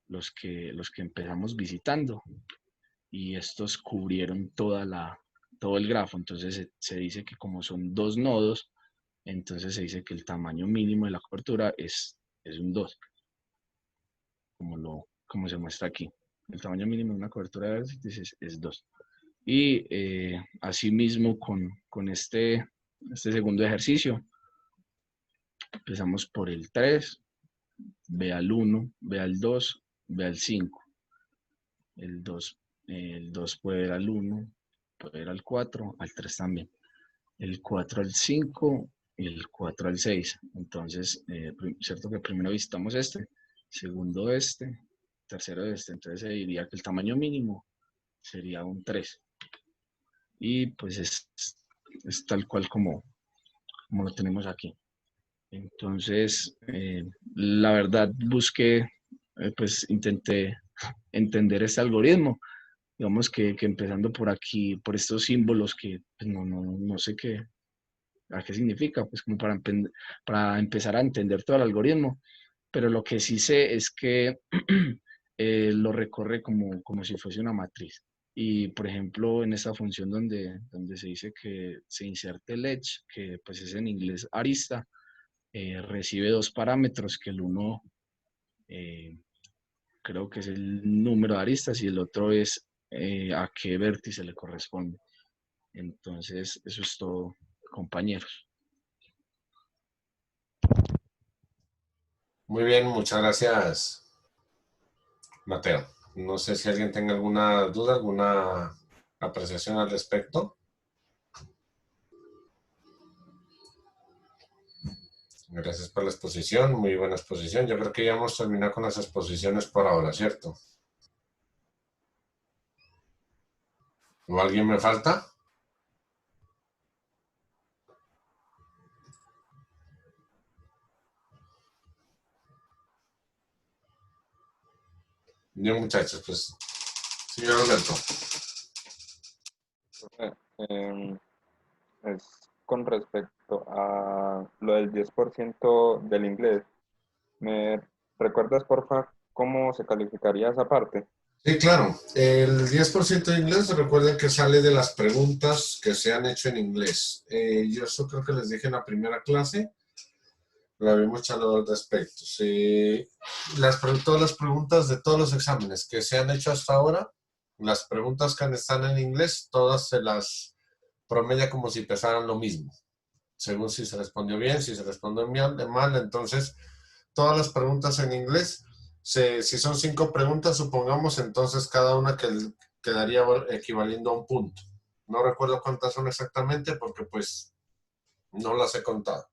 los que empezamos visitando y estos cubrieron todo el grafo. Entonces se dice que como son dos nodos, entonces se dice que el tamaño mínimo de la cobertura es un 2, como se muestra aquí. El tamaño mínimo de una cobertura de vértices es 2. Y asimismo con este segundo ejercicio, empezamos por el 3, ve al 1, ve al 2, ve al 5. El 2 puede ver al 1, puede ver al 4, al 3 también. El 4 al 5 y el 4 al 6. Entonces, cierto que primero visitamos este, segundo este, tercero este. Entonces se diría que el tamaño mínimo sería un 3. Y pues es tal cual como lo tenemos aquí. Entonces, la verdad busqué pues intenté entender este algoritmo. Digamos que empezando por aquí, por estos símbolos que pues, no sé a qué significa, pues como para empezar a entender todo el algoritmo. Pero lo que sí sé es que lo recorre como si fuese una matriz. Y, por ejemplo, en esta función donde se dice que se inserte el edge, que pues es en inglés arista, recibe dos parámetros, que el uno creo que es el número de aristas y el otro es a qué vértice le corresponde. Entonces, eso es todo, compañeros. Muy bien, muchas gracias, Mateo. No sé si alguien tenga alguna duda, alguna apreciación al respecto. Gracias por la exposición, muy buena exposición. Yo creo que ya hemos terminado con las exposiciones por ahora, ¿cierto? ¿O alguien me falta? Bien, muchachos, pues, señor Alberto. Eh, es con respecto a lo del 10% del inglés. ¿Me recuerdas, porfa, cómo se calificaría esa parte? Sí, claro. El 10% de inglés, recuerden que sale de las preguntas que se han hecho en inglés. Yo eso creo que les dije en la primera clase, lo habíamos charlado al respecto. Sí, todas las preguntas de todos los exámenes que se han hecho hasta ahora, las preguntas que están en inglés, todas se las promedia como si pesaran lo mismo, según si se respondió bien, si se respondió mal. Entonces, todas las preguntas en inglés, si son 5 preguntas, supongamos, entonces cada una quedaría equivaliendo a un punto. No recuerdo cuántas son exactamente porque pues no las he contado.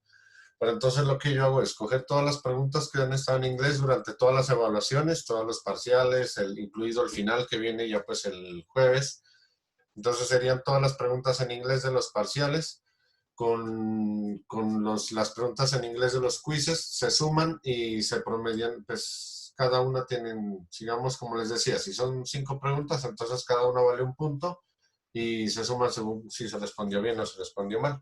Pero entonces lo que yo hago es coger todas las preguntas que han estado en inglés durante todas las evaluaciones, todos los parciales, incluido el final que viene ya pues el jueves. Entonces serían todas las preguntas en inglés de los parciales con las preguntas en inglés de los quizzes, se suman y se promedian, pues cada una tienen, digamos, como les decía, si son 5 preguntas, entonces cada una vale un punto y se suman según si se respondió bien o se respondió mal.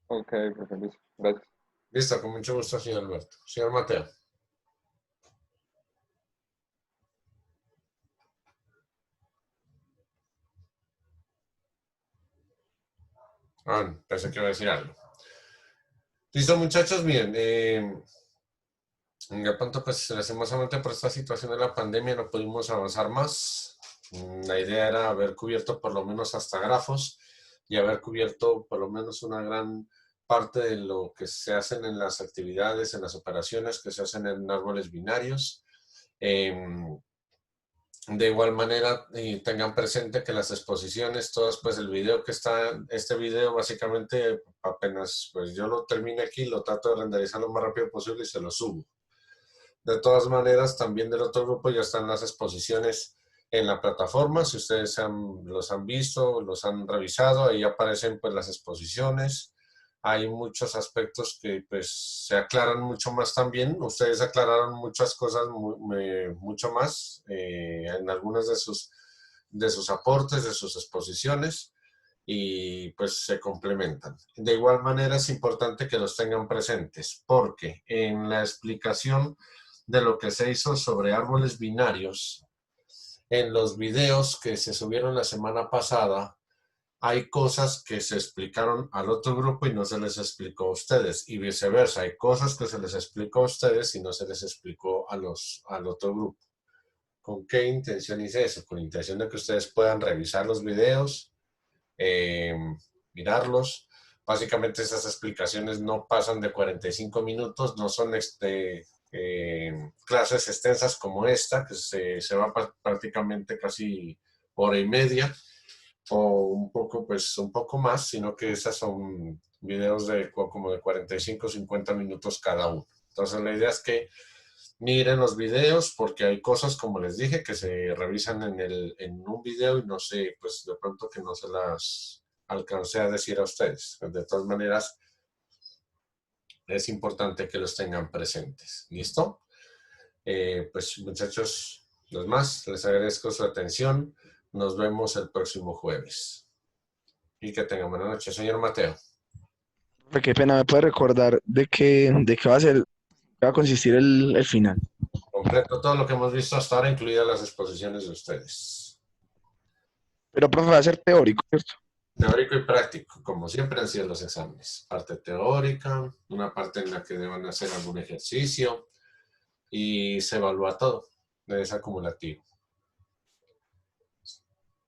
Ok, profe Luis, gracias. Listo, con mucho gusto, señor Alberto. Señor Mateo. Pensé que iba a decir algo. Listo, muchachos, bien. De pronto, pues, lastimosamente por esta situación de la pandemia no pudimos avanzar más. La idea era haber cubierto por lo menos hasta grafos y haber cubierto por lo menos una gran parte de lo que se hacen en las actividades, en las operaciones que se hacen en árboles binarios. De igual manera, tengan presente que las exposiciones, todas, pues el video que está, este video básicamente apenas, pues yo lo termine aquí, lo trato de renderizar lo más rápido posible y se lo subo. De todas maneras, también del otro grupo ya están las exposiciones en la plataforma, si ustedes los han visto, los han revisado, ahí aparecen pues las exposiciones. Hay muchos aspectos que pues se aclaran mucho más también. Ustedes aclararon muchas cosas mucho más en algunas de sus aportes, de sus exposiciones y pues se complementan. De igual manera es importante que los tengan presentes porque en la explicación de lo que se hizo sobre árboles binarios, en los videos que se subieron la semana pasada, hay cosas que se explicaron al otro grupo y no se les explicó a ustedes, y viceversa, hay cosas que se les explicó a ustedes y no se les explicó al otro grupo. ¿Con qué intención hice eso? Con intención de que ustedes puedan revisar los videos, mirarlos. Básicamente esas explicaciones no pasan de 45 minutos, no son clases extensas como esta, que se va prácticamente casi hora y media o un poco, pues un poco más, sino que esas son videos como de 45 o 50 minutos cada uno. Entonces la idea es que miren los videos porque hay cosas, como les dije, que se revisan en un video y no sé, pues de pronto que no se las alcancé a decir a ustedes. De todas maneras, es importante que los tengan presentes. ¿Listo? Pues muchachos, los más, les agradezco su atención. Nos vemos el próximo jueves. Y que tengan buena noche, señor Mateo. Qué pena, ¿me puede recordar de qué va a consistir el final? Completo todo lo que hemos visto hasta ahora, incluidas las exposiciones de ustedes. Pero, profe, va a ser teórico, ¿cierto? Teórico y práctico, como siempre han sido los exámenes. Parte teórica, una parte en la que deben hacer algún ejercicio y se evalúa todo. Es acumulativo.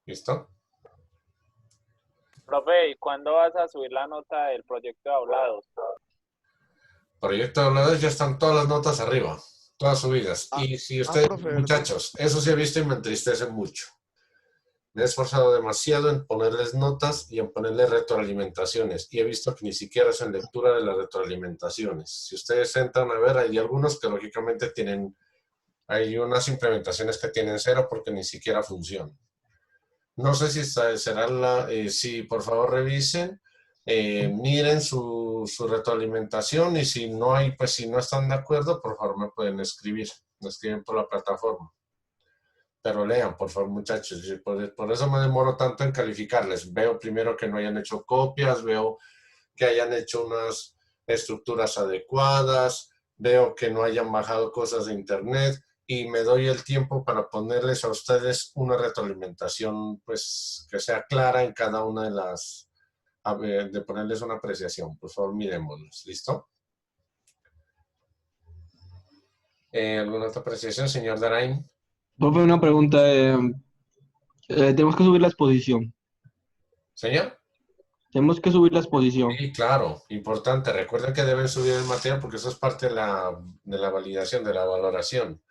¿Listo? Profe, ¿y cuándo vas a subir la nota del proyecto de hablados? Proyecto de hablados ya están todas las notas arriba, todas subidas. Y si ustedes, profe, muchachos, eso sí he visto y me entristece mucho. Me he esforzado demasiado en ponerles notas y en ponerles retroalimentaciones. Y he visto que ni siquiera hacen lectura de las retroalimentaciones. Si ustedes entran a ver, hay algunos que lógicamente tienen, hay unas implementaciones que tienen 0 porque ni siquiera funcionan. No sé si será si por favor revisen, miren su retroalimentación y si no hay, pues si no están de acuerdo, por favor me pueden escribir. Me escriben por la plataforma. Pero lean, por favor, muchachos. Por eso me demoro tanto en calificarles. Veo primero que no hayan hecho copias, veo que hayan hecho unas estructuras adecuadas, veo que no hayan bajado cosas de internet y me doy el tiempo para ponerles a ustedes una retroalimentación, pues, que sea clara en cada una de las, de ponerles una apreciación. Por favor, miremoslos. ¿Listo? ¿Alguna otra apreciación, señor Darain? Profe, una pregunta. Tenemos que subir la exposición. ¿Señor? Tenemos que subir la exposición. Sí, claro, importante. Recuerden que deben subir el material porque eso es parte de la validación, de la valoración.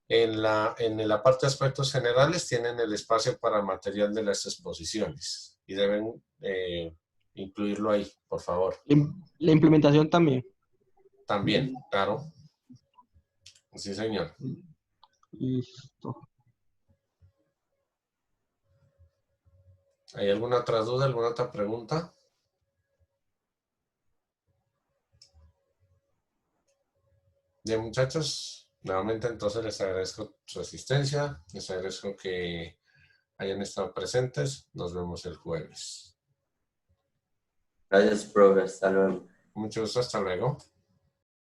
En la parte de aspectos generales tienen el espacio para material de las exposiciones y deben incluirlo ahí, por favor. La implementación también. También, claro. Sí, señor. Listo. ¿Hay alguna otra duda, alguna otra pregunta? Bien, muchachos, nuevamente entonces les agradezco su asistencia, les agradezco que hayan estado presentes. Nos vemos el jueves. Gracias, profe. Hasta luego. Mucho gusto, hasta luego.